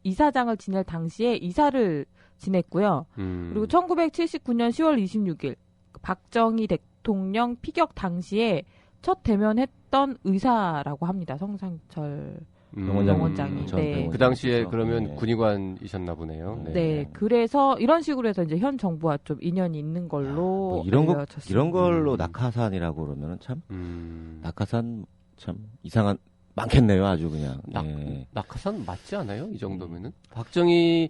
이사장을 지낼 당시에 이사를 지냈고요. 그리고 1979년 10월 26일 박정희 대통령 피격 당시에 첫 대면했던 했던 의사라고 합니다. 성상철 병원장이. 네. 그 당시에 그러면 네. 군의관이셨나 보네요. 네. 그래서 이런 식으로 해서 이제 현 정부와 좀 인연이 있는 걸로 뭐 알려졌습니다. 이런 걸로 낙하산이라고 그러면은 참 낙하산 참 이상한 많겠네요. 아주 그냥. 예. 낙하산 맞지 않아요? 이 정도면은 박정희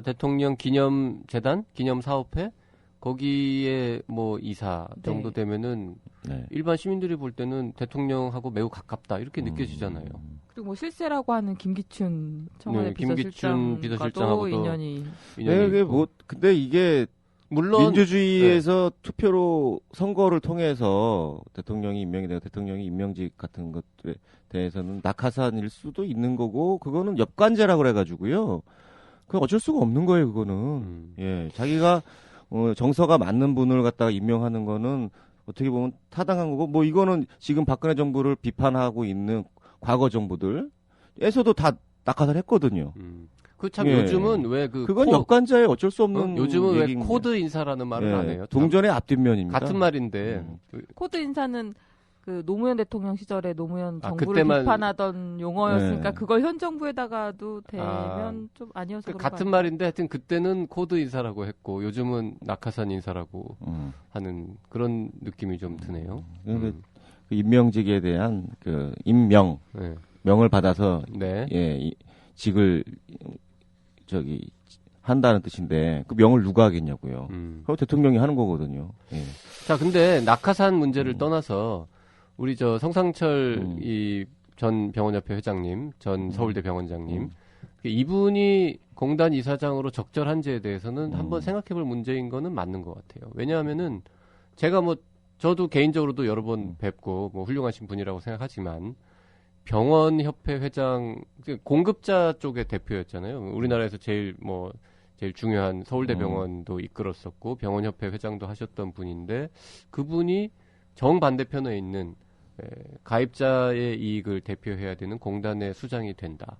대통령 기념재단 기념사업회 거기에 뭐 이사 정도 네. 되면은 네. 일반 시민들이 볼 때는 대통령하고 매우 가깝다 이렇게 느껴지잖아요. 그리고 뭐 실세라고 하는 김기춘 청와대 네, 김기춘 비서실장과도 비서실장하고도 인연이 네, 이게 뭐 근데 이게 물론 민주주의에서 투표로 선거를 통해서 대통령이 임명이 되고 대통령이 임명직 같은 것들에 대해서는 낙하산일 수도 있는 거고 그거는 역관제라고 그래가지고요. 그건 어쩔 수가 없는 거예요. 그거는 예 자기가 정서가 맞는 분을 갖다가 임명하는 거는 어떻게 보면 타당한 거고 뭐 이거는 지금 박근혜 정부를 비판하고 있는 과거 정부들에서도 다 낙하산 했거든요. 그 참 예. 요즘은 왜 그건 역관자에 어쩔 수 없는 요즘은 왜 얘기인 코드 인사라는 말을 예. 안 해요? 동전의 앞뒷면입니다. 같은 말인데 코드 인사는 그 노무현 대통령 시절에 노무현 아, 정부를 그때만- 비판하던 용어였으니까 네. 그걸 현 정부에다가도 대면 좀 아니어서 그 그런 같은 거 말인데 하여튼 그때는 코드 인사라고 했고 요즘은 낙하산 인사라고 음. 하는 그런 느낌이 좀 드네요. 그 임명직에 대한 그 네. 명을 받아서 네. 예, 직을 한다는 뜻인데 그 명을 누가 하겠냐고요. 그거 대통령이 하는 거거든요. 예. 자, 근데 낙하산 문제를 떠나서 우리 저 성상철 이 전 병원협회 회장님, 전 서울대 병원장님 이분이 공단 이사장으로 적절한지에 대해서는 한번 생각해볼 문제인 거는 맞는 것 같아요. 왜냐하면은 제가 뭐 저도 개인적으로도 여러 번 뵙고 뭐 훌륭하신 분이라고 생각하지만 병원협회 회장 공급자 쪽의 대표였잖아요. 우리나라에서 제일 중요한 서울대병원도 이끌었었고 병원협회 회장도 하셨던 분인데 그분이 정반대편에 있는 가입자의 이익을 대표해야 되는 공단의 수장이 된다.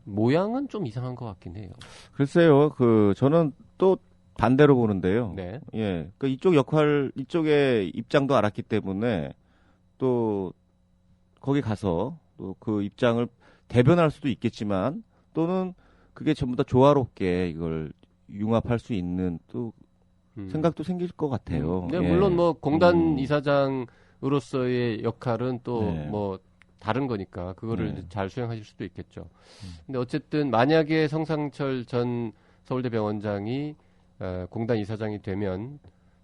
모양은 좀 이상한 것 같긴 해요. 글쎄요, 저는 또 반대로 보는데요. 네. 예, 이쪽의 입장도 알았기 때문에 또 거기 가서 또 그 입장을 대변할 수도 있겠지만 또는 그게 전부 다 조화롭게 이걸 융합할 수 있는 또 생각도 생길 것 같아요. 네, 예. 물론 뭐 공단 이사장으로서의 역할은 또 뭐 다른 거니까 그거를 잘 수행하실 수도 있겠죠. 근데 어쨌든 만약에 성상철 전 서울대병원장이 공단 이사장이 되면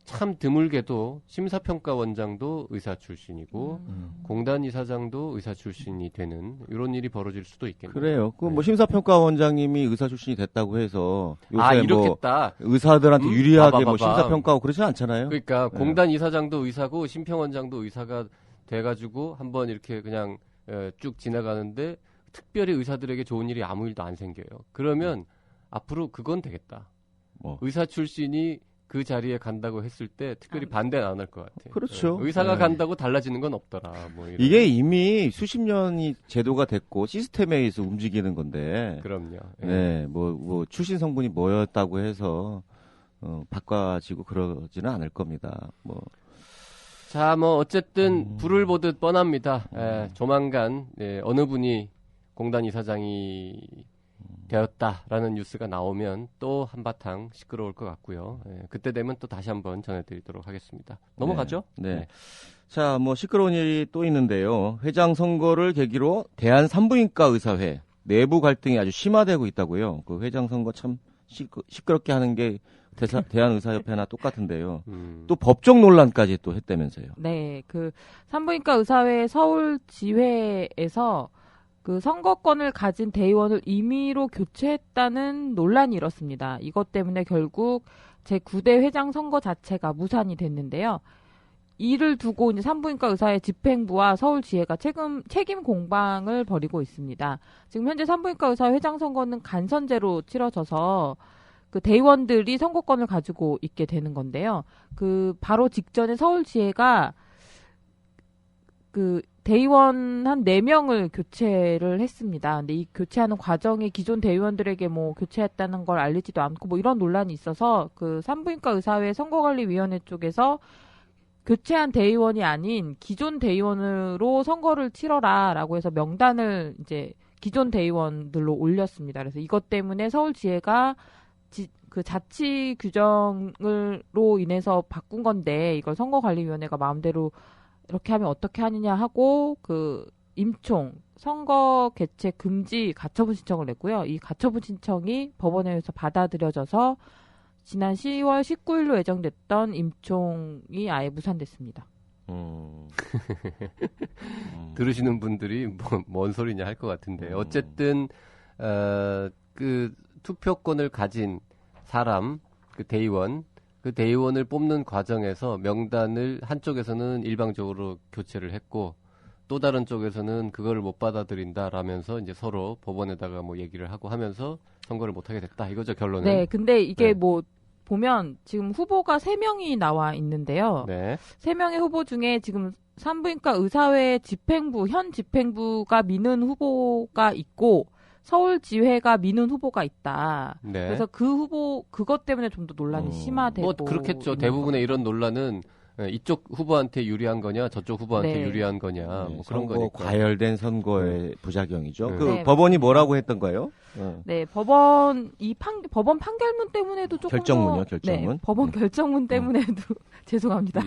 참 드물게도 심사평가원장도 의사 출신이고 공단 이사장도 의사 출신이 되는 이런 일이 벌어질 수도 있겠네요. 그래요. 뭐 심사평가원장님이 의사 출신이 됐다고 해서 요새 이렇겠다. 뭐 의사들한테 유리하게 뭐 봐봐. 심사평가하고 그러지 않잖아요. 그러니까 공단 이사장도 의사고 심평원장도 의사가 돼가지고 한번 이렇게 그냥 쭉 지나가는데 특별히 의사들에게 좋은 일이 아무 일도 안 생겨요. 그러면 앞으로 그건 되겠다. 의사 출신이 그 자리에 간다고 했을 때 특별히 반대는 안 할 것 같아요. 그렇죠. 의사가 간다고 달라지는 건 없더라. 뭐 이런. 이게 이미 수십 년이 제도가 됐고 시스템에 의해서 움직이는 건데. 그럼요. 네, 뭐 출신 성분이 뭐였다고 해서 바꿔지고 그러지는 않을 겁니다. 자, 뭐 어쨌든 불을 보듯 뻔합니다. 조만간 어느 분이 공단 이사장이 되었다라는 뉴스가 나오면 또 한바탕 시끄러울 것 같고요. 그때 되면 또 다시 한번 전해드리도록 하겠습니다. 넘어가죠? 네. 자, 뭐 시끄러운 일이 또 있는데요. 회장 선거를 계기로 대한 산부인과 의사회 내부 갈등이 아주 심화되고 있다고요. 그 회장 선거 참 시끄럽게 하는 게 대한의사협회나 똑같은데요. 또 법적 논란까지 또 했다면서요. 네, 그 산부인과 의사회 서울지회에서 그 선거권을 가진 대의원을 임의로 교체했다는 논란이 일었습니다. 이것 때문에 결국 제9대 회장 선거 자체가 무산이 됐는데요. 이를 두고 이제 산부인과 의사회 집행부와 서울지회가 책임 공방을 벌이고 있습니다. 지금 현재 산부인과 의사회 회장 선거는 간선제로 치러져서 그 대의원들이 선거권을 가지고 있게 되는 건데요. 그 바로 직전에 서울지회가 그 대의원 한 4명을 교체를 했습니다. 근데 이 교체하는 과정에 기존 대의원들에게 뭐 교체했다는 걸 알리지도 않고 뭐 이런 논란이 있어서 그 산부인과 의사회 선거관리위원회 쪽에서 교체한 대의원이 아닌 기존 대의원으로 선거를 치러라라고 해서 명단을 이제 기존 대의원들로 올렸습니다. 그래서 이것 때문에 서울지회가 그 자치 규정으로 인해서 바꾼 건데 이걸 선거관리위원회가 마음대로 이렇게 하면 어떻게 하느냐 하고 그 임총 선거 개최 금지 가처분 신청을 냈고요. 이 가처분 신청이 법원에서 받아들여져서 지난 10월 19일로 예정됐던 임총이 아예 무산됐습니다. 들으시는 분들이 뭔 소리냐 할 것 같은데 어쨌든 그 투표권을 가진 사람 그 대의원을 뽑는 과정에서 명단을 한쪽에서는 일방적으로 교체를 했고 또 다른 쪽에서는 그걸 못 받아들인다라면서 이제 서로 법원에다가 뭐 얘기를 하고 하면서 선거를 못 하게 됐다 이거죠 결론은. 네, 근데 이게 네. 뭐 보면 지금 후보가 3명이 나와 있는데요. 네. 3명의 후보 중에 지금 산부인과 의사회 집행부, 현 집행부가 미는 후보가 있고 서울지회가 미는 후보가 있다. 네. 그래서 그 후보 그것 때문에 좀 더 논란이 심화되고 뭐 그렇겠죠. 있는 대부분의 거. 이런 논란은 이쪽 후보한테 유리한 거냐, 저쪽 후보한테 네. 유리한 거냐, 뭐 그런 선거 거니까. 과열된 선거의 부작용이죠. 네. 그 네. 법원이 뭐라고 했던 거예요? 네, 법원 판결문 때문에도 조금 결정문이요, 더, 결정문? 네, 법원 결정문 때문에도 죄송합니다.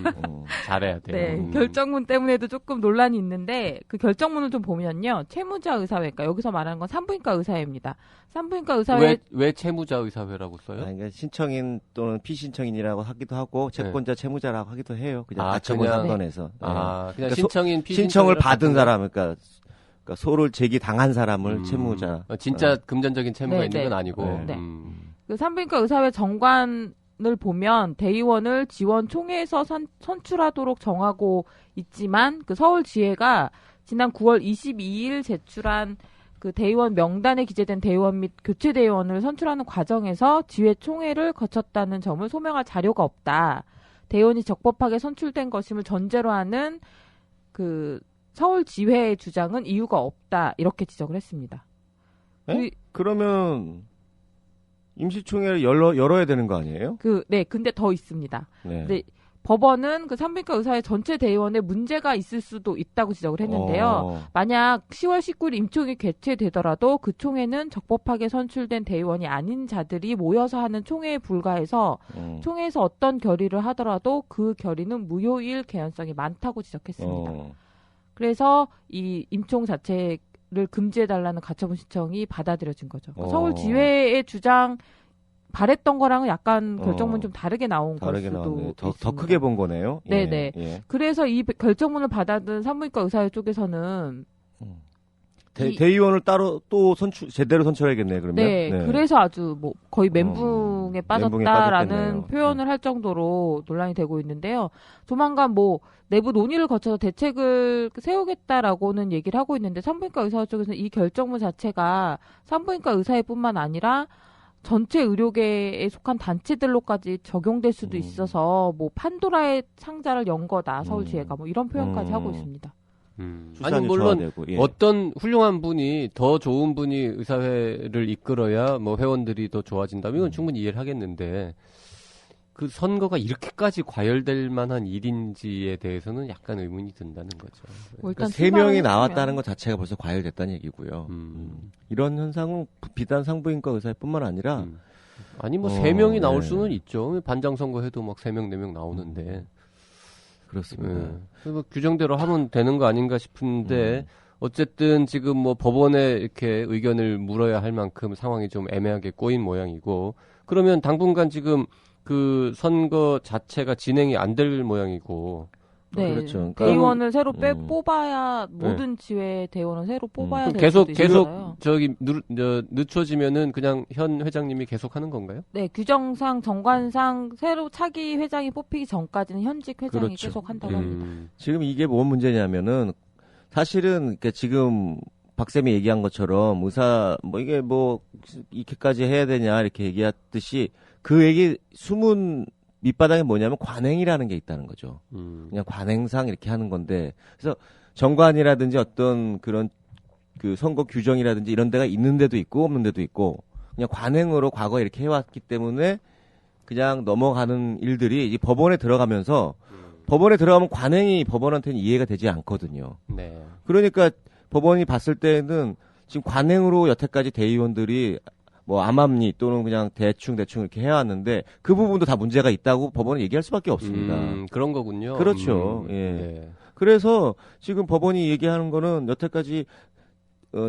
잘해야 돼요. 네, 결정문 때문에도 조금 논란이 있는데 그 결정문을 좀 보면요, 채무자 의사회, 그러니까 여기서 말하는 건 산부인과 의사회입니다. 산부인과 의사회 왜 채무자 의사회라고 써요? 그러니까 신청인 또는 피신청인이라고 하기도 하고 채권자 채무자라고 하기도 해요. 그냥 아, 가처분 그냥- 사건에서. 그냥 그러니까 신청인 신청을 피신청이라고 받은 보고 사람, 그러니까 소를 제기 당한 사람을 채무자. 진짜 금전적인 채무가 네, 있는 네. 건 아니고. 네. 그 산부인과 의사회 정관을 보면 대의원을 지원 총회에서 선출하도록 정하고 있지만 그 서울지회가 지난 9월 22일 제출한 그 대의원 명단에 기재된 대의원 및 교체 대의원을 선출하는 과정에서 지회 총회를 거쳤다는 점을 소명할 자료가 없다. 대의원이 적법하게 선출된 것임을 전제로 하는 그 서울지회의 주장은 이유가 없다. 이렇게 지적을 했습니다. 그러면 임시총회를 열어야 되는 거 아니에요? 네, 근데 더 있습니다. 네. 근데 법원은 그 산부인과 의사회 전체 대의원에 문제가 있을 수도 있다고 지적을 했는데요. 만약 10월 19일 임총이 개최되더라도 그 총회는 적법하게 선출된 대의원이 아닌 자들이 모여서 하는 총회에 불과해서 총회에서 어떤 결의를 하더라도 그 결의는 무효일 개연성이 많다고 지적했습니다. 그래서 이 임총 자체를 금지해달라는 가처분 신청이 받아들여진 거죠. 서울지회의 주장 바랬던 거랑은 약간 결정문 좀 다르게 나온 걸 다르게 수도 나왔네. 더 있습니다. 크게 본 거네요. 네네. 예. 그래서 이 결정문을 받아든 산부인과 의사회 쪽에서는 대의원을 따로 또 제대로 선출해야겠네. 그러면. 네, 그래서 아주 뭐 거의 멘붕에 멘붕에 빠졌다라는 빠졌겠네요. 표현을 할 정도로 논란이 되고 있는데요. 조만간 뭐 내부 논의를 거쳐서 대책을 세우겠다라고는 얘기를 하고 있는데 산부인과 의사회 쪽에서는 이 결정문 자체가 산부인과 의사회뿐만 아니라 전체 의료계에 속한 단체들로까지 적용될 수도 있어서 뭐 판도라의 상자를 연 거다 서울지회가 뭐 이런 표현까지 하고 있습니다. 아니 물론 조화되고, 예. 어떤 훌륭한 분이 더 좋은 분이 의사회를 이끌어야 뭐 회원들이 더 좋아진다면 이건 충분히 이해를 하겠는데 그 선거가 이렇게까지 과열될 만한 일인지에 대해서는 약간 의문이 든다는 거죠. 뭐 일단 세 명이 출마를 나왔다는 했으면- 것 자체가 벌써 과열됐다는 얘기고요. 이런 현상은 비단 산부인과 의사뿐만 아니라 아니 뭐 3명이 나올 네. 수는 있죠. 반장 선거 해도 막 3명, 4명 나오는데. 그렇습니다. 뭐 규정대로 하면 되는 거 아닌가 싶은데 어쨌든 지금 뭐 법원에 이렇게 의견을 물어야 할 만큼 상황이 좀 애매하게 꼬인 모양이고 그러면 당분간 지금 그 선거 자체가 진행이 안 될 모양이고 네, 그렇죠. 그러니까 대의원을 새로 음. 뽑아야 모든 지회 대의원을 새로 뽑아야 될 계속 수도 있어요. 저기 늦춰지면은 그냥 현 회장님이 계속 하는 건가요? 네, 규정상 정관상 새로 차기 회장이 뽑히기 전까지는 현직 회장이 그렇죠. 계속 한다고 합니다. 지금 이게 뭔 문제냐면은 사실은 그러니까 지금 박쌤이 얘기한 것처럼 의사 뭐 이게 뭐 이렇게까지 해야 되냐 이렇게 얘기했듯이 그 얘기 숨은 밑바닥에 뭐냐면 관행이라는 게 있다는 거죠. 그냥 관행상 이렇게 하는 건데 그래서 정관이라든지 어떤 그런 그 선거 규정이라든지 이런 데가 있는 데도 있고 없는 데도 있고 그냥 관행으로 과거에 이렇게 해왔기 때문에 그냥 넘어가는 일들이 이 법원에 들어가면서 법원에 들어가면 관행이 법원한테는 이해가 되지 않거든요. 네. 그러니까 법원이 봤을 때는 지금 관행으로 여태까지 대의원들이 뭐 암암리 또는 그냥 대충 이렇게 해왔는데 그 부분도 다 문제가 있다고 법원은 얘기할 수밖에 없습니다. 그런 거군요. 그렇죠. 예. 네. 그래서 지금 법원이 얘기하는 거는 여태까지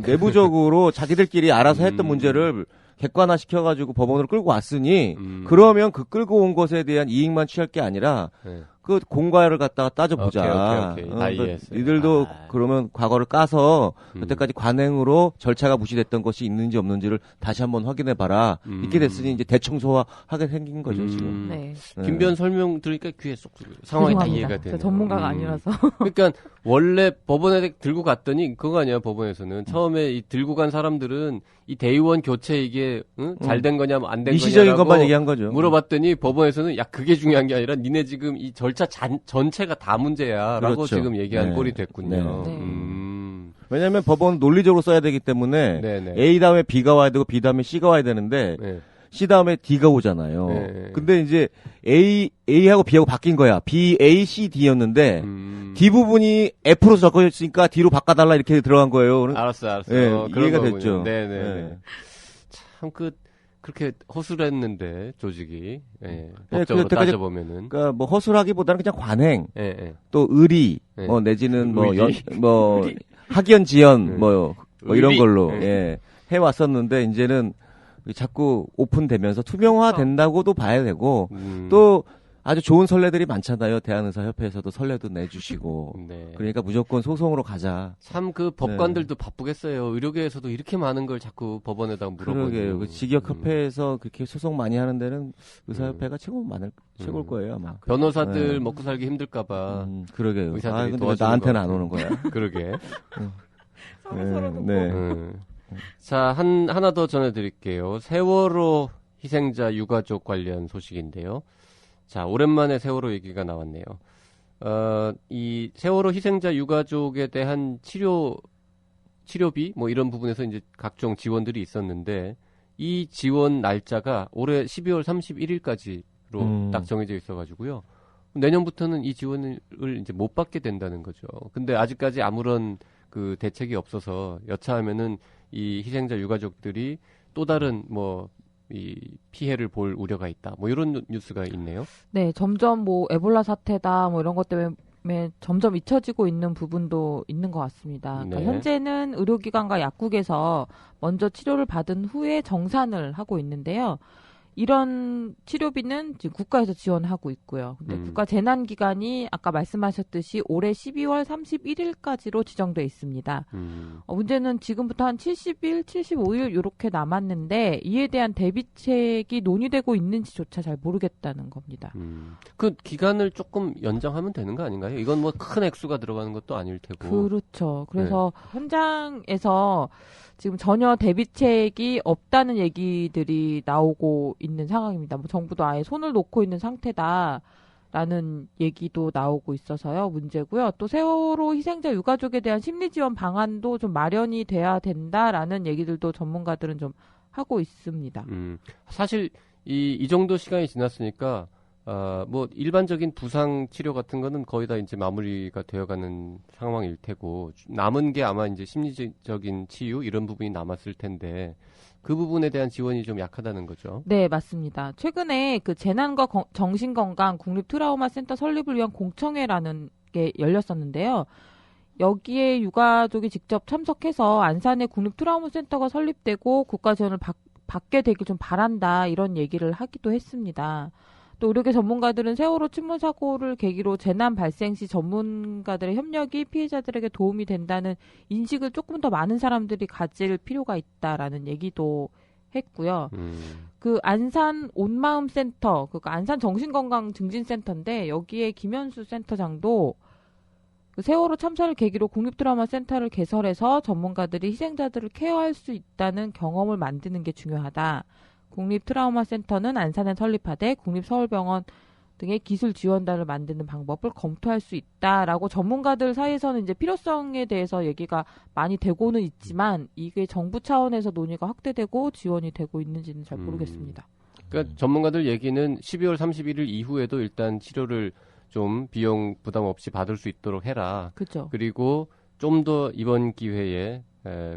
내부적으로 자기들끼리 알아서 했던 문제를 객관화시켜가지고 법원으로 끌고 왔으니 그러면 그 끌고 온 것에 대한 이익만 취할 게 아니라 네. 그 공과를 갖다가 따져보자. 오케이. 다 이해했어요. 이들도 그러면 과거를 까서 여태까지 관행으로 절차가 무시됐던 것이 있는지 없는지를 다시 한번 확인해봐라. 이렇게 됐으니 이제 대청소화하게 생긴 거죠 지금. 네. 김변 설명 들으니까 귀에 쏙 상황이 다 죄송합니다. 이해가 되네요. 저 전문가가 아니라서. 그러니까 원래 법원에 들고 갔더니 그거 아니야 법원에서는 처음에 이 들고 간 사람들은 이 대의원 교체 이게 잘 된 거냐 안 된 미시적인 거냐라고 것만 얘기한 거죠. 물어봤더니 법원에서는 야 그게 중요한 게 아니라 니네 지금 이 절차 전체가 다 문제야라고 그렇죠. 지금 얘기한 네. 꼴이 됐군요. 네. 왜냐하면 법원은 논리적으로 써야 되기 때문에 네네. A 다음에 B가 와야 되고 B 다음에 C가 와야 되는데 네. C 다음에 D가 오잖아요. 네. 근데 이제 A하고 B하고 바뀐 거야. B, A, C, D였는데 D 부분이 F로 적혀있으니까 D로 바꿔달라 이렇게 들어간 거예요. 알았어. 예, 그런 이해가 거군요. 됐죠. 네네. 예. 참 그렇게 허술했는데 조직이 예, 법적으로 그때까지- 따져보면은 그러니까 뭐 허술하기보다는 그냥 관행, 예. 또 의리, 네. 뭐 내지는 의리? 학연 지연 뭐 이런 의리? 걸로 네. 예, 해왔었는데 이제는 자꾸 오픈되면서 투명화된다고도 봐야 되고 또 아주 좋은 선례들이 많잖아요. 대한의사협회에서도 선례도 내주시고 네. 그러니까 무조건 소송으로 가자. 참 그 법관들도 바쁘겠어요. 의료계에서도 이렇게 많은 걸 자꾸 법원에다 물어보고. 그러게요. 그 직역협회에서 그렇게 소송 많이 하는 데는 의사협회가 최고일 거예요 아마. 변호사들 네. 먹고 살기 힘들까봐. 그러게요. 의사들이 근데 왜 도와주는 나한테는 것 안 오는 거야? 그러게. 네. 자, 하나 더 전해드릴게요. 세월호 희생자 유가족 관련 소식인데요. 자, 오랜만에 세월호 얘기가 나왔네요. 이 세월호 희생자 유가족에 대한 치료비 뭐 이런 부분에서 이제 각종 지원들이 있었는데 이 지원 날짜가 올해 12월 31일까지로 딱 정해져 있어가지고요. 내년부터는 이 지원을 이제 못 받게 된다는 거죠. 근데 아직까지 아무런 그 대책이 없어서 여차하면은 이 희생자 유가족들이 또 다른 이 피해를 볼 우려가 있다. 뭐 이런 뉴스가 있네요. 네, 점점 뭐 에볼라 사태다 뭐 이런 것 때문에 점점 잊혀지고 있는 부분도 있는 것 같습니다. 그러니까 네. 현재는 의료기관과 약국에서 먼저 치료를 받은 후에 정산을 하고 있는데요. 이런 치료비는 지금 국가에서 지원하고 있고요. 근데 국가 재난기간이 아까 말씀하셨듯이 올해 12월 31일까지로 지정돼 있습니다. 문제는 지금부터 한 70일, 75일 이렇게 남았는데 이에 대한 대비책이 논의되고 있는지조차 잘 모르겠다는 겁니다. 그 기간을 조금 연장하면 되는 거 아닌가요? 이건 뭐 큰 액수가 들어가는 것도 아닐 테고. 그렇죠. 그래서 현장에서 지금 전혀 대비책이 없다는 얘기들이 나오고 있는 상황입니다. 뭐 정부도 아예 손을 놓고 있는 상태다라는 얘기도 나오고 있어서요. 문제고요. 또 세월호 희생자 유가족에 대한 심리 지원 방안도 좀 마련이 돼야 된다라는 얘기들도 전문가들은 좀 하고 있습니다. 사실 이 정도 시간이 지났으니까 뭐 일반적인 부상 치료 같은 거는 거의 다 이제 마무리가 되어가는 상황일 테고 남은 게 아마 이제 심리적인 치유 이런 부분이 남았을 텐데 그 부분에 대한 지원이 좀 약하다는 거죠. 네, 맞습니다. 최근에 그 재난과 정신건강 국립 트라우마 센터 설립을 위한 공청회라는 게 열렸었는데요. 여기에 유가족이 직접 참석해서 안산에 국립 트라우마 센터가 설립되고 국가 지원을 받게 되길 좀 바란다 이런 얘기를 하기도 했습니다. 또 의료계 전문가들은 세월호 침몰 사고를 계기로 재난 발생 시 전문가들의 협력이 피해자들에게 도움이 된다는 인식을 조금 더 많은 사람들이 가질 필요가 있다라는 얘기도 했고요. 그 안산 온마음 센터, 그러니까 안산 정신건강 증진센터인데 여기에 김현수 센터장도 그 세월호 참사를 계기로 국립트라우마 센터를 개설해서 전문가들이 희생자들을 케어할 수 있다는 경험을 만드는 게 중요하다. 국립트라우마센터는 안산에 설립하되 국립서울병원 등의 기술 지원단을 만드는 방법을 검토할 수 있다라고 전문가들 사이에서는 이제 필요성에 대해서 얘기가 많이 되고는 있지만 이게 정부 차원에서 논의가 확대되고 지원이 되고 있는지는 잘 모르겠습니다. 그러니까 전문가들 얘기는 12월 31일 이후에도 일단 치료를 좀 비용 부담 없이 받을 수 있도록 해라. 그죠. 그리고 좀 더 이번 기회에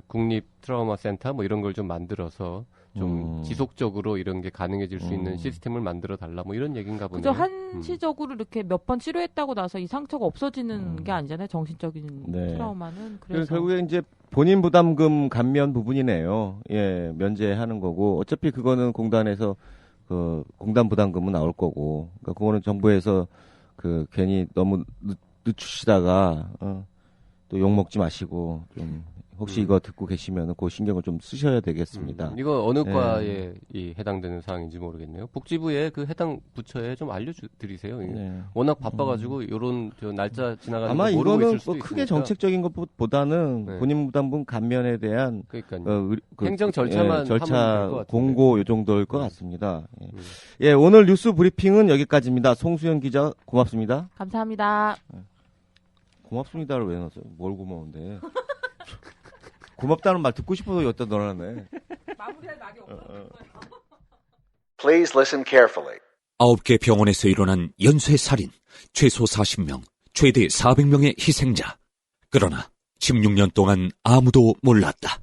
국립 트라우마 센터 뭐 이런 걸 좀 만들어서 좀 지속적으로 이런 게 가능해질 수 있는 시스템을 만들어 달라 뭐 이런 얘기인가 보네요. 그죠. 한시적으로 이렇게 몇 번 치료했다고 나서 이 상처가 없어지는 게 아니잖아요. 정신적인 네. 트라우마는. 그래서 결국에 이제 본인 부담금 감면 부분이네요. 예, 면제하는 거고 어차피 그거는 공단에서 그 공단 부담금은 나올 거고, 그러니까 그거는 정부에서 그 괜히 너무 늦추시다가 또 욕 먹지 마시고 좀 혹시 이거 듣고 계시면 그 신경을 좀 쓰셔야 되겠습니다. 이거 어느 네. 과에 해당되는 사항인지 모르겠네요. 복지부에 그 해당 부처에 좀 알려드리세요. 네. 워낙 바빠가지고 이런 날짜 지나가는 아마 거 모르고 이거는 있을 수도 뭐 크게 있으니까. 정책적인 것보다는 네. 본인 부담금 감면에 대한 그러니까요. 행정 절차만 하면 절차 될것 같은데. 공고 요 정도일 것 같습니다. 예, 오늘 뉴스 브리핑은 여기까지입니다. 송수연 기자 고맙습니다. 감사합니다. 고맙습니다를 왜 넣었어요? 뭘 고마운데? 고맙다는 말 듣고 싶어서 여기다 넣어놨네. 마무리할 말이 없어요. Please listen carefully. 9개 병원에서 일어난 연쇄살인, 최소 40명, 최대 400명의 희생자. 그러나 16년 동안 아무도 몰랐다.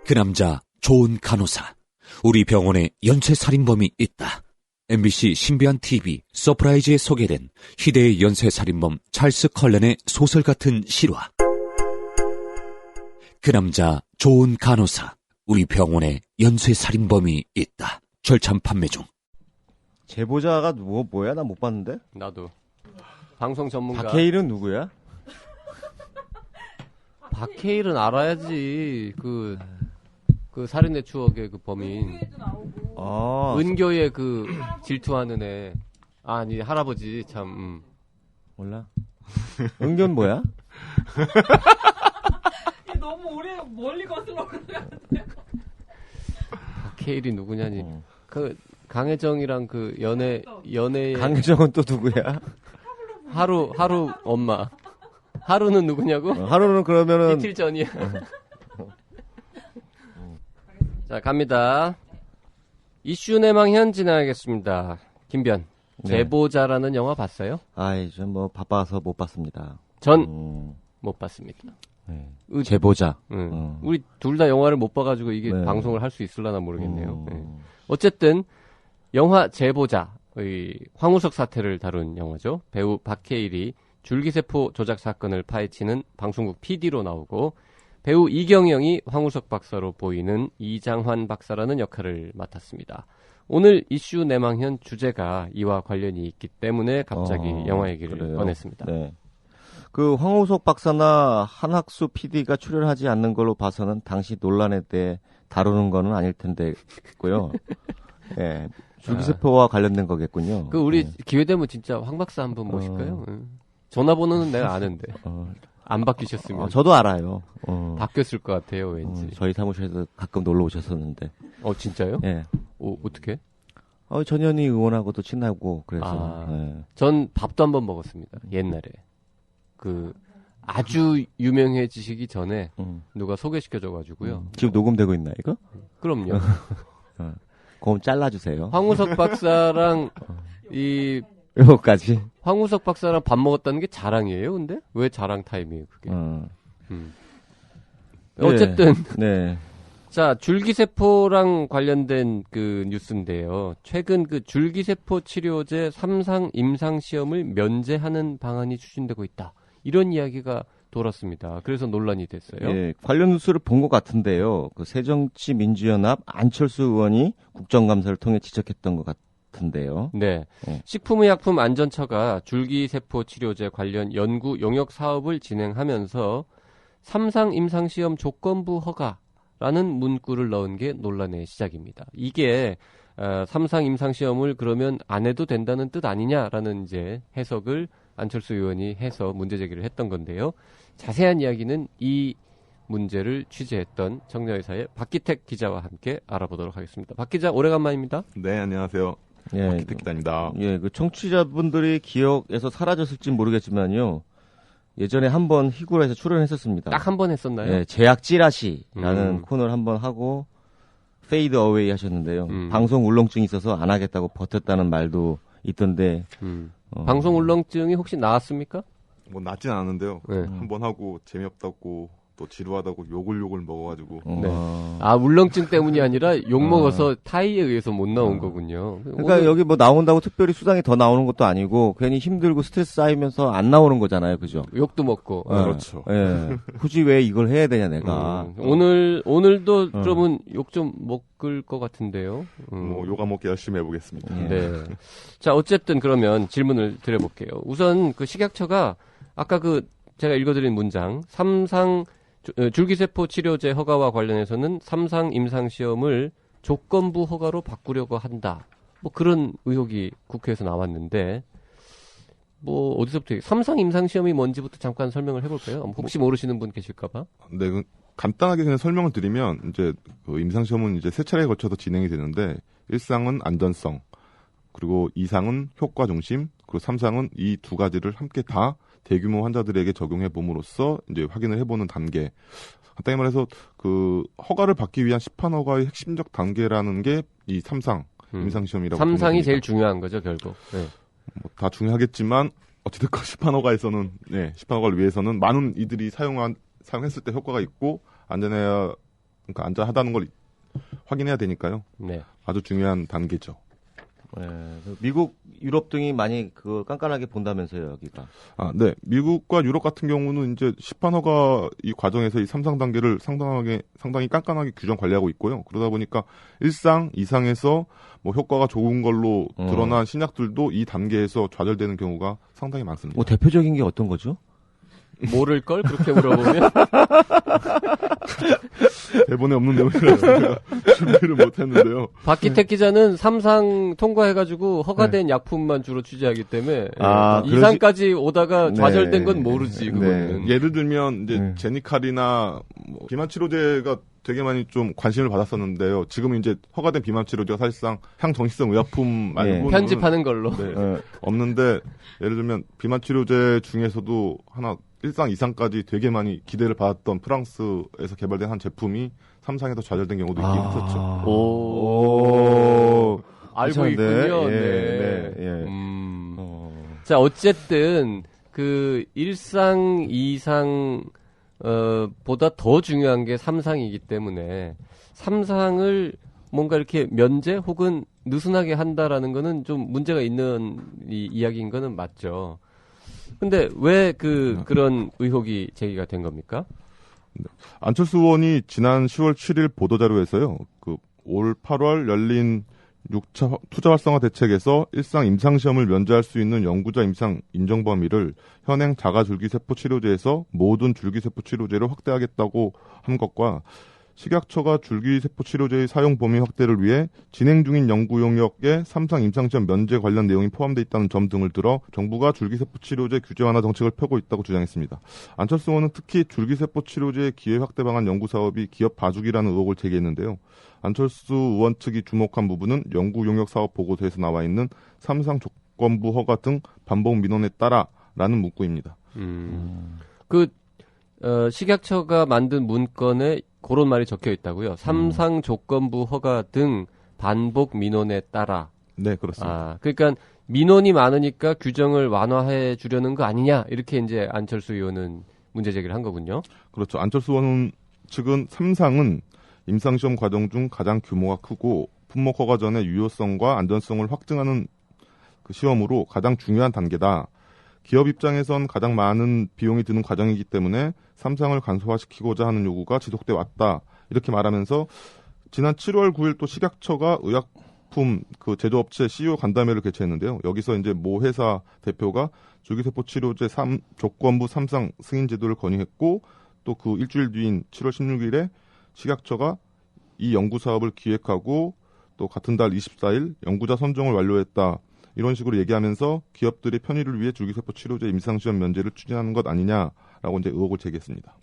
그 남자 좋은 간호사. 우리 병원에 연쇄살인범이 있다. MBC 신비한 TV 서프라이즈에 소개된 희대의 연쇄살인범 찰스 컬렌의 소설 같은 실화. 그 남자 좋은 간호사. 우리 병원에 연쇄살인범이 있다. 절찬 판매 중. 제보자가 뭐야? 나 못 봤는데? 나도. 방송 전문가. 박해일은 누구야? 박해일은 알아야지. 그 살인의 추억의 그 범인. 아, 은교의 그 질투하는 애. 아니, 할아버지, 참. 몰라. 은견 뭐야? 너무 오래 멀리 거슬러 박해일이 누구냐니. 그, 강혜정이랑 그 연애. 강정은 또 누구야? 하루 엄마. 하루는 누구냐고? 하루는 그러면은 이틀 전이야. 자, 갑니다. 이슈 내망현 진행하겠습니다. 김변. 네. 제보자라는 영화 봤어요? 좀 뭐 바빠서 못 봤습니다. 전 못 봤습니다. 네. 제보자. 우리 둘 다 영화를 못 봐가지고 이게 네. 방송을 할 수 있을라나 모르겠네요. 네. 어쨌든 영화 제보자의 황우석 사태를 다룬 영화죠. 배우 박해일이 줄기세포 조작 사건을 파헤치는 방송국 PD로 나오고 배우 이경영이 황우석 박사로 보이는 이장환 박사라는 역할을 맡았습니다. 오늘 이슈 내망현 주제가 이와 관련이 있기 때문에 갑자기 영화 얘기를 그래요? 꺼냈습니다. 네. 그 황우석 박사나 한학수 PD가 출연하지 않는 걸로 봐서는 당시 논란에 대해 다루는 거는 아닐 텐데고요. 예. 줄기세포와 관련된 거겠군요. 그 우리 네. 기회 되면 진짜 황 박사 한번 모실까요? 전화번호는 내가 아는데 안 바뀌셨으면 저도 알아요. 바뀌었을 것 같아요, 왠지. 저희 사무실에서 가끔 놀러 오셨었는데. 진짜요? 예. 어떻게? 전현희 의원하고도 친하고 그래서. 예. 전 밥도 한번 먹었습니다. 옛날에. 그 아주 유명해지시기 전에 누가 소개시켜줘가지고요. 지금 녹음되고 있나 이거? 그럼요. 그럼 잘라주세요. 황우석 박사랑 이거까지. 황우석 박사랑 밥 먹었다는 게 자랑이에요, 근데? 왜 자랑 타임이에요, 그게? 어쨌든. 네. 자, 줄기세포랑 관련된 그 뉴스인데요. 최근 그 줄기세포 치료제 3상 임상시험을 면제하는 방안이 추진되고 있다. 이런 이야기가 돌았습니다. 그래서 논란이 됐어요. 예, 관련 뉴스를 본 것 같은데요. 그 새정치민주연합 안철수 의원이 국정감사를 통해 지적했던 것 같은데요. 네. 네. 식품의약품안전처가 줄기세포 치료제 관련 연구 용역 사업을 진행하면서 3상 임상시험 조건부 허가라는 문구를 넣은 게 논란의 시작입니다. 이게 3상 임상시험을 그러면 안 해도 된다는 뜻 아니냐라는 이제 해석을 안철수 의원이 해서 문제 제기를 했던 건데요. 자세한 이야기는 이 문제를 취재했던 청년의사의 박기택 기자와 함께 알아보도록 하겠습니다. 박 기자, 오래간만입니다. 네, 안녕하세요. 예, 박기택 기자입니다. 예, 그 청취자분들이 기억에서 사라졌을지 모르겠지만요. 예전에 한번 희구라에서 출연했었습니다. 딱 한 번 했었나요? 예, 제약 찌라시라는 코너를 한번 하고 페이드 어웨이 하셨는데요. 방송 울렁증이 있어서 안 하겠다고 버텼다는 말도 있던데. 방송 울렁증이 혹시 나왔습니까? 뭐 낫진 않았는데요. 네. 한번 하고 재미없다고 또 지루하다고 욕을 먹어가지고 네. 아, 울렁증 때문이 아니라 욕 먹어서 타이에 의해서 못 나온 거군요. 그러니까 오늘- 여기 뭐 나온다고 특별히 수당이 더 나오는 것도 아니고 괜히 힘들고 스트레스 쌓이면서 안 나오는 거잖아요, 그죠? 욕도 먹고. 예. 그렇죠. 예. 굳이 왜 이걸 해야 되냐 내가. 오늘도 그러면 욕 좀 먹을 것 같은데요. 뭐 요가 먹기 열심히 해보겠습니다. 예. 네. 자, 어쨌든 그러면 질문을 드려볼게요. 우선 그 식약처가 아까 그 제가 읽어드린 문장, 줄기세포 치료제 허가와 관련해서는 3상 임상시험을 조건부 허가로 바꾸려고 한다. 뭐 그런 의혹이 국회에서 나왔는데, 뭐 어디서부터 3상 임상시험이 뭔지부터 잠깐 설명을 해볼까요? 혹시 모르시는 분 계실까봐. 네, 간단하게 그냥 설명을 드리면 이제 그 임상시험은 이제 세 차례에 걸쳐서 진행이 되는데 1상은 안전성, 그리고 2상은 효과 중심, 그리고 3상은 이 두 가지를 함께 다 대규모 환자들에게 적용해 봄으로써 이제 확인을 해보는 단계. 간단히 말해서 그 허가를 받기 위한 시판 허가의 핵심적 단계라는 게 이 3상 임상시험이라고. 3상이 제일 중요한 거죠, 결국. 네. 뭐 다 중요하겠지만 어찌됐건 시판 허가에서는 시판 허가를 위해서는 많은 이들이 사용했을 때 효과가 있고 안전해야, 그러니까 안전하다는 걸 확인해야 되니까요. 네. 아주 중요한 단계죠. 예. 미국, 유럽 등이 많이 그 깐깐하게 본다면서요, 여기가. 아, 네. 미국과 유럽 같은 경우는 이제 시판 허가 이 과정에서 이 3상 단계를 상당히 깐깐하게 규정 관리하고 있고요. 그러다 보니까 1상, 2상에서 뭐 효과가 좋은 걸로 드러난 신약들도 이 단계에서 좌절되는 경우가 상당히 많습니다. 뭐 대표적인 게 어떤 거죠? 모를 걸 그렇게 물어보면. 대본에 없는 내용이라서 제가 준비를 못했는데요. 박기택 기자는 3상 통과해가지고 허가된 약품만 주로 취재하기 때문에 아, 2상까지 오다가 좌절된 네. 건 모르지 그거는. 예를 들면 이제 제니칼이나 뭐 비만 치료제가 되게 많이 좀 관심을 받았었는데요. 지금은 이제 허가된 비만 치료제가 사실상 향정신성 의약품 말고는 편집하는 걸로. 네, 없는데 예를 들면 비만 치료제 중에서도 하나 1상, 2상까지 되게 많이 기대를 받았던 프랑스에서 개발된 한 제품이 3상에서 좌절된 경우도 있긴 했었죠. 오. 알고 괜찮은데? 있군요. 예, 네. 네, 예. 자, 어쨌든 그 1상, 2상 보다 더 중요한 게 3상이기 때문에 3상을 뭔가 이렇게 면제 혹은 느슨하게 한다라는 거는 좀 문제가 있는 이야기인 거는 맞죠. 근데 왜 그런 의혹이 제기가 된 겁니까? 안철수 의원이 지난 10월 7일 보도자료에서요. 올 8월 열린 6차 투자 활성화 대책에서 1상 임상시험을 면제할 수 있는 연구자 임상 인정 범위를 현행 자가줄기세포 치료제에서 모든 줄기세포 치료제로 확대하겠다고 한 것과 식약처가 줄기세포 치료제의 사용 범위 확대를 위해 진행 중인 연구 용역에 3상 임상시험 면제 관련 내용이 포함되어 있다는 점 등을 들어 정부가 줄기세포 치료제 규제 완화 정책을 펴고 있다고 주장했습니다. 안철수 의원은 특히 줄기세포 치료제 기회 확대 방안 연구 사업이 기업 봐주기라는 의혹을 제기했는데요. 안철수 의원 측이 주목한 부분은 연구 용역 사업 보고서에서 나와 있는 3상 조건부 허가 등 반복 민원에 따라라는 문구입니다. 식약처가 만든 문건에 그런 말이 적혀 있다고요. 3상 조건부 허가 등 반복 민원에 따라. 네, 그렇습니다. 아, 그러니까 민원이 많으니까 규정을 완화해 주려는 거 아니냐 이렇게 이제 안철수 의원은 문제 제기를 한 거군요. 그렇죠. 안철수 의원 측은 3상은 임상시험 과정 중 가장 규모가 크고 품목 허가 전의 유효성과 안전성을 확증하는 그 시험으로 가장 중요한 단계다. 기업 입장에선 가장 많은 비용이 드는 과정이기 때문에 3상을 간소화시키고자 하는 요구가 지속돼 왔다. 이렇게 말하면서 지난 7월 9일 또 식약처가 의약품 그 제조업체 CEO 간담회를 개최했는데요. 여기서 이제 모 회사 대표가 줄기세포 치료제 조건부 3상 승인 제도를 건의했고 또 그 일주일 뒤인 7월 16일에 식약처가 이 연구 사업을 기획하고 또 같은 달 24일 연구자 선정을 완료했다. 이런 식으로 얘기하면서 기업들의 편의를 위해 줄기세포 치료제 임상시험 면제를 추진하는 것 아니냐라고 이제 의혹을 제기했습니다.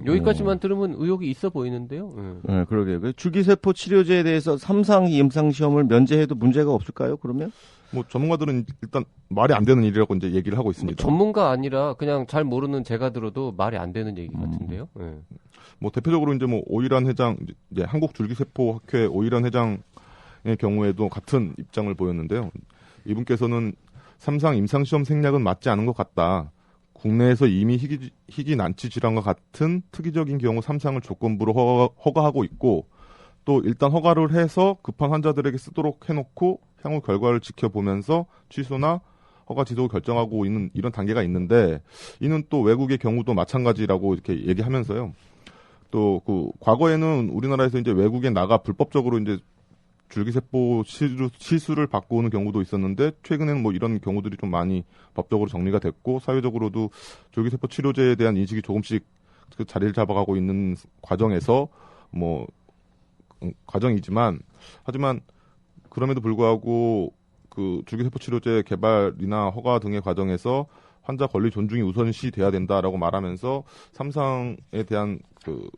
여기까지만 들으면 의혹이 있어 보이는데요. 네, 그러게요. 그 줄기세포 치료제에 대해서 3상 임상시험을 면제해도 문제가 없을까요, 그러면? 뭐 전문가들은 일단 말이 안 되는 일이라고 이제 얘기를 하고 있습니다. 전문가 아니라 그냥 잘 모르는 제가 들어도 말이 안 되는 얘기 같은데요. 뭐 대표적으로 이제 뭐 오일환 회장, 이제 한국줄기세포학회 오일환 회장의 경우에도 같은 입장을 보였는데요. 이분께서는 3상 임상시험 생략은 맞지 않은 것 같다. 국내에서 이미 희귀 난치 질환과 같은 특이적인 경우 3상을 조건부로 허가하고 있고, 또 일단 허가를 해서 급한 환자들에게 쓰도록 해놓고 향후 결과를 지켜보면서 취소나 허가 지속을 결정하고 있는 이런 단계가 있는데, 이는 또 외국의 경우도 마찬가지라고 이렇게 얘기하면서요. 또 그 과거에는 우리나라에서 이제 외국에 나가 불법적으로 이제 줄기세포 시술을 받고 오는 경우도 있었는데, 최근에는 뭐 이런 경우들이 좀 많이 법적으로 정리가 됐고, 사회적으로도 줄기세포 치료제에 대한 인식이 조금씩 그 자리를 잡아가고 있는 과정에서 뭐 과정이지만, 하지만 그럼에도 불구하고 그 줄기세포 치료제 개발이나 허가 등의 과정에서 환자 권리 존중이 우선시 돼야 된다라고 말하면서 3상에 대한 그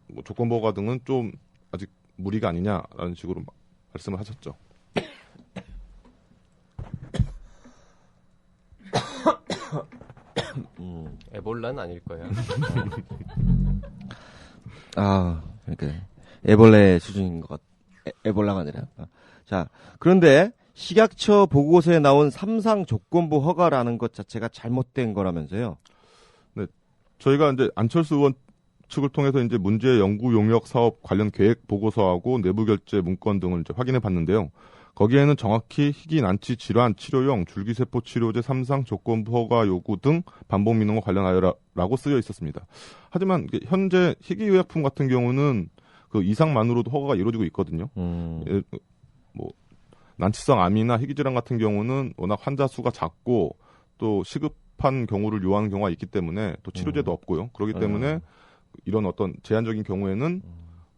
뭐 조건부 허가 등은 좀 아직 무리가 아니냐라는 식으로 말씀을 하셨죠. 에볼라는 아닐 거야. 아, 그러니까 애벌레 수준인 것 같. 에볼라가 아니라. 자, 그런데 식약처 보고서에 나온 3상 조건부 허가라는 것 자체가 잘못된 거라면서요. 네, 저희가 이제 안철수 의원 측을 통해서 이제 문제 연구 용역 사업 관련 계획 보고서하고 내부 결제 문건 등을 이제 확인해 봤는데요. 거기에는 정확히 희귀 난치 질환 치료용 줄기세포 치료제 3상 조건부 허가 요구 등 반복 민원과 관련하여라고 쓰여 있었습니다. 하지만 현재 희귀 의약품 같은 경우는 그 이상만으로도 허가가 이루어지고 있거든요. 뭐 난치성 암이나 희귀 질환 같은 경우는 워낙 환자 수가 작고 또 시급한 경우를 요하는 경우가 있기 때문에 또 치료제도 없고요. 그렇기 때문에 이런 어떤 제한적인 경우에는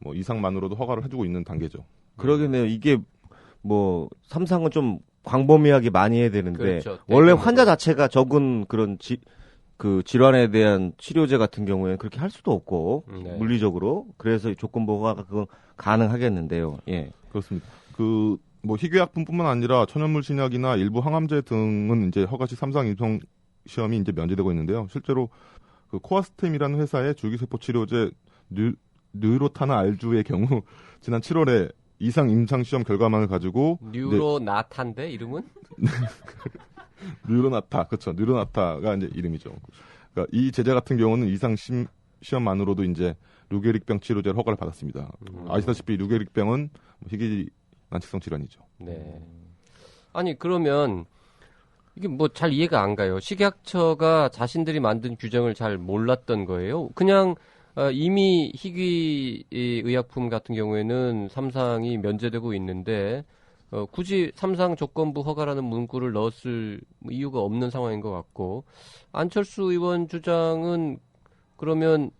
뭐 이상만으로도 허가를 해주고 있는 단계죠. 그러겠네요. 이게 뭐 3상은 좀 광범위하게 많이 해야 되는데, 그렇죠. 원래 환자 자체가 적은 그런 그 질환에 대한 치료제 같은 경우에는 그렇게 할 수도 없고 물리적으로, 그래서 조건부 허가가 그건 가능하겠는데요. 예, 그렇습니다. 그 뭐 희귀약품뿐만 아니라 천연물 신약이나 일부 항암제 등은 이제 허가시 3상 임상 시험이 이제 면제되고 있는데요. 실제로 그 코아스템이라는 회사의 줄기세포 치료제 뉴로타나 알주의 경우 지난 7월에 이상 임상 시험 결과만을 가지고 뉴로나타인데 이름은? 뉴로나타, 그렇죠. 뉴로나타가 이제 이름이죠. 그러니까 이 제제 같은 경우는 이상 시험만으로도 이제 루게릭병 치료제를 허가를 받았습니다. 아시다시피 루게릭병은 희귀 난치성 질환이죠. 네. 아니 그러면 이게 뭐 잘 이해가 안 가요. 식약처가 자신들이 만든 규정을 잘 몰랐던 거예요. 그냥 이미 희귀 의약품 같은 경우에는 3상이 면제되고 있는데 굳이 3상 조건부 허가라는 문구를 넣었을 이유가 없는 상황인 것 같고, 안철수 의원 주장은 그러면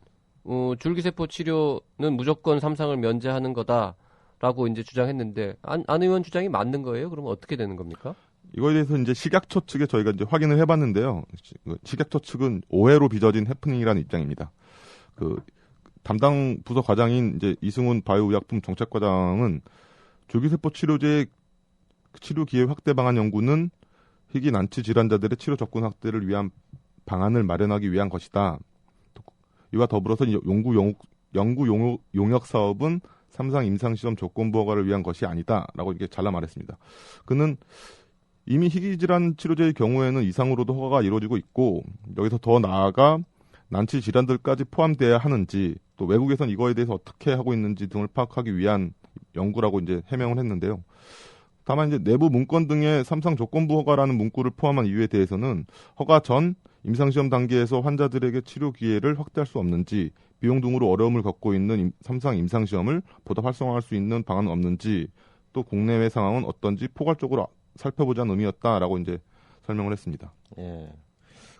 줄기세포 치료는 무조건 3상을 면제하는 거다라고 이제 주장했는데, 안 의원 주장이 맞는 거예요? 그러면 어떻게 되는 겁니까? 이거에 대해서 이제 식약처 측에 저희가 이제 확인을 해봤는데요. 식약처 측은 오해로 빚어진 해프닝이라는 입장입니다. 그 담당 부서 과장인 이제 이승훈 바이오의약품 정책과장은 줄기세포 치료제의 치료 기회 확대 방안 연구는 희귀 난치 질환자들의 치료 접근 확대를 위한 방안을 마련하기 위한 것이다. 이와 더불어서 연구 용역 사업은 3상 임상시험 조건부 허가를 위한 것이 아니다라고 이렇게 잘라 말했습니다. 그는 이미 희귀 질환 치료제의 경우에는 이상으로도 허가가 이루어지고 있고, 여기서 더 나아가 난치 질환들까지 포함돼야 하는지, 또 외국에선 이거에 대해서 어떻게 하고 있는지 등을 파악하기 위한 연구라고 이제 해명을 했는데요. 다만 이제 내부 문건 등의 3상 조건부 허가라는 문구를 포함한 이유에 대해서는 허가 전 임상시험 단계에서 환자들에게 치료 기회를 확대할 수 없는지, 비용 등으로 어려움을 겪고 있는 3상 임상시험을 보다 활성화할 수 있는 방안은 없는지, 또 국내외 상황은 어떤지 포괄적으로 살펴보자는 의미였다라고 이제 설명을 했습니다. 예.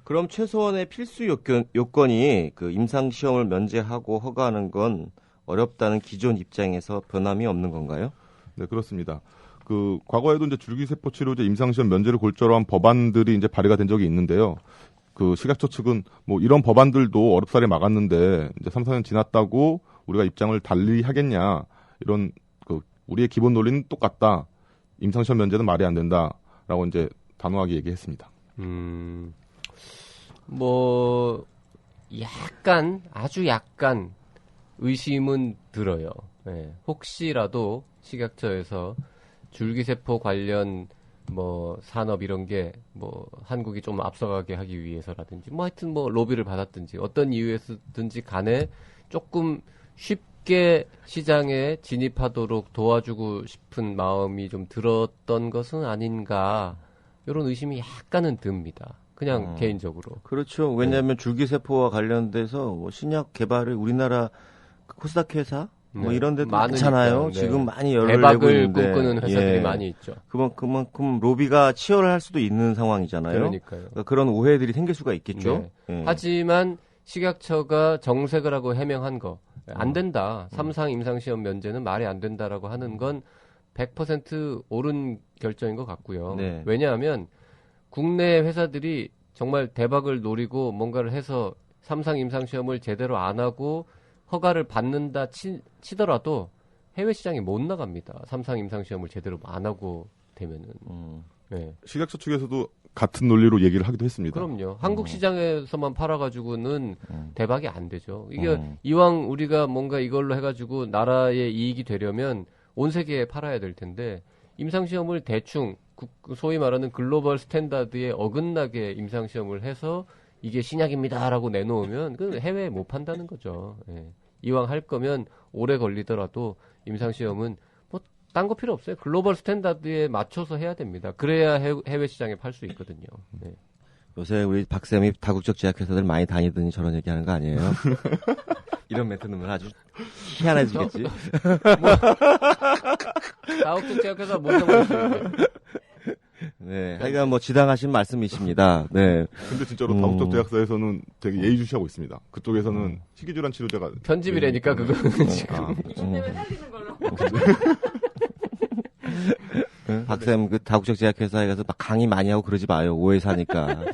그럼 최소한의 필수 요건이 그 임상 시험을 면제하고 허가하는 건 어렵다는 기존 입장에서 변함이 없는 건가요? 네, 그렇습니다. 그 과거에도 이제 줄기세포 치료제 임상 시험 면제를 골자로 한 법안들이 이제 발의가 된 적이 있는데요. 그 식약처 측은 뭐 이런 법안들도 어렵사리 막았는데 이제 3, 4년 지났다고 우리가 입장을 달리 하겠냐 이런 그 우리의 기본 논리는 똑같다. 임상시험 면제는 말이 안 된다라고 이제 단호하게 얘기했습니다. 뭐 약간 아주 약간 의심은 들어요. 네. 혹시라도 식약처에서 줄기세포 관련 뭐 산업 이런 게 뭐 한국이 좀 앞서가게 하기 위해서라든지 뭐 하여튼 뭐 로비를 받았든지 어떤 이유에서든지 간에 조금 쉽게 시장에 진입하도록 도와주고 싶은 마음이 좀 들었던 것은 아닌가 이런 의심이 약간은 듭니다. 그냥 개인적으로. 그렇죠. 왜냐하면 줄기세포와 관련돼서 뭐 신약 개발을 우리나라 코스닥 회사 뭐 이런 데도 많잖아요. 네. 지금 많이 열을 내고 대박을 있는데 꿈꾸는 회사들이 많이 있죠. 그만큼 로비가 치열할 수도 있는 상황이잖아요. 그러니까요. 그러니까 그런 오해들이 생길 수가 있겠죠. 네. 하지만 식약처가 정색을 하고 해명한 거 안 된다. 3상 임상시험 면제는 말이 안 된다라고 하는 건 100% 옳은 결정인 것 같고요. 네. 왜냐하면 국내 회사들이 정말 대박을 노리고 뭔가를 해서 3상 임상시험을 제대로 안 하고 허가를 받는다 치더라도 해외 시장에 못 나갑니다. 3상 임상시험을 제대로 안 하고 되면은. 네. 식약처 측에서도 같은 논리로 얘기를 하기도 했습니다. 그럼요. 한국 시장에서만 팔아가지고는 대박이 안 되죠. 이게 이왕 우리가 뭔가 이걸로 해가지고 나라의 이익이 되려면 온 세계에 팔아야 될 텐데 임상시험을 대충 소위 말하는 글로벌 스탠다드에 어긋나게 임상시험을 해서 이게 신약입니다라고 내놓으면 그 해외에 못 판다는 거죠. 예. 이왕 할 거면 오래 걸리더라도 임상시험은 뭐 딴 거 필요 없어요. 글로벌 스탠다드에 맞춰서 해야 됩니다. 그래야 해외 시장에 팔 수 있거든요. 네. 요새 우리 박쌤이 다국적 제약회사들 많이 다니더니 저런 얘기하는 거 아니에요? 이런 멘트 넣으면 아주 희한해지겠지. 다국적 제약회사 못 넘어갔어요. 네, 하여간 뭐 지당하신 말씀이십니다. 네. 근데 진짜로 다국적 제약사에서는 되게 예의주시하고 있습니다. 그쪽에서는 희귀질환 치료제가 편집이라니까 그거는 지금. 때문에 살리는 걸로. 박쌤 그 다국적 제약회사에 가서 막 강의 많이 하고 그러지 마요. 오해 사니까.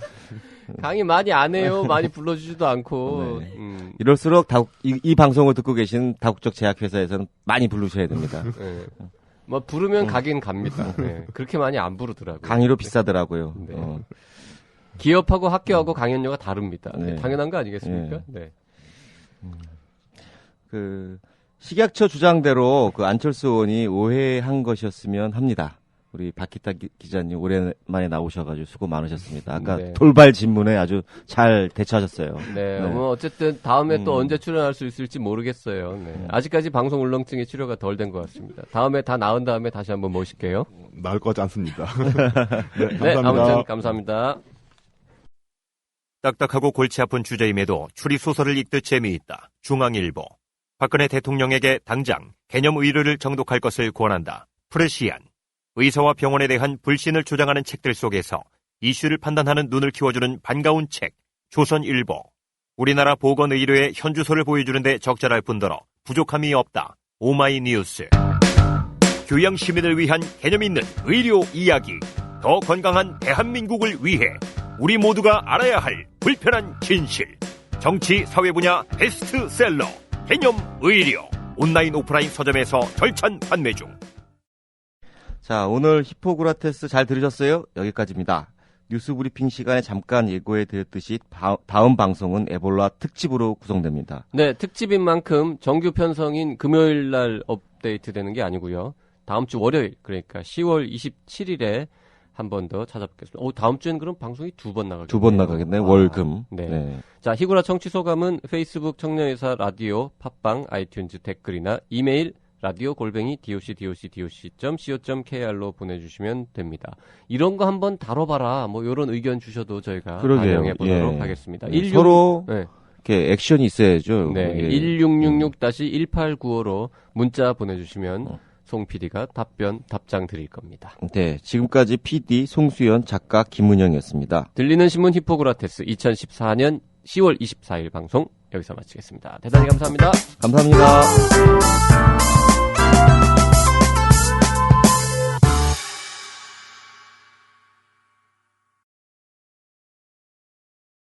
강의 많이 안 해요. 많이 불러주지도 않고. 네. 이럴수록 이 방송을 듣고 계신 다국적 제약회사에서는 많이 부르셔야 됩니다. 네. 뭐 부르면 가긴 갑니다. 네. 그렇게 많이 안 부르더라고요. 강의로 비싸더라고요. 네. 기업하고 학교하고 강연료가 다릅니다. 네. 당연한 거 아니겠습니까? 네. 네. 그 식약처 주장대로 그 안철수 의원이 오해한 것이었으면 합니다. 우리 박기타 기자님 오랜만에 나오셔가지고 수고 많으셨습니다. 아까 네. 돌발 질문에 아주 잘 대처하셨어요. 네. 네. 뭐 어쨌든 다음에 또 언제 출연할 수 있을지 모르겠어요. 네. 아직까지 방송 울렁증의 치료가 덜 된 것 같습니다. 다음에 다 나은 다음에 다시 한번 모실게요. 나을 것 같지 않습니다. 네, 아무튼 감사합니다. 딱딱하고 골치 아픈 주제임에도 추리소설을 읽듯 재미있다. 중앙일보. 박근혜 대통령에게 당장 개념 의료를 정독할 것을 권한다. 프레시안. 의사와 병원에 대한 불신을 조장하는 책들 속에서 이슈를 판단하는 눈을 키워주는 반가운 책. 조선일보. 우리나라 보건의료의 현주소를 보여주는데 적절할 뿐더러 부족함이 없다. 오마이뉴스. 교양 시민을 위한 개념 있는 의료 이야기. 더 건강한 대한민국을 위해 우리 모두가 알아야 할 불편한 진실. 정치 사회 분야 베스트셀러 개념 의료. 온라인 오프라인 서점에서 절찬 판매 중. 자, 오늘 히포크라테스 잘 들으셨어요? 여기까지입니다. 뉴스 브리핑 시간에 잠깐 예고해 드렸듯이 다음 방송은 에볼라 특집으로 구성됩니다. 네, 특집인 만큼 정규 편성인 금요일 날 업데이트 되는 게 아니고요. 다음 주 월요일, 그러니까 10월 27일에 한 번 더 찾아뵙겠습니다. 다음 주엔 그럼 방송이 두 번 나가겠네요. 두 번 나가겠네, 월금. 네. 네. 자, 희구라 청취 소감은 페이스북 청년의사 라디오, 팟빵, 아이튠즈 댓글이나 이메일 radio@docdoc.co.kr로 보내주시면 됩니다. 이런 거 한번 다뤄봐라. 뭐 이런 의견 주셔도 저희가 반영해 보도록 하겠습니다. 서로 네. 이렇게 액션이 있어야죠. 네, 1666-1895로 문자 보내주시면 송 PD가 답장 드릴 겁니다. 네, 지금까지 PD 송수연, 작가 김은영이었습니다. 들리는 신문 히포크라테스 2014년 10월 24일 방송 여기서 마치겠습니다. 대단히 감사합니다. 감사합니다.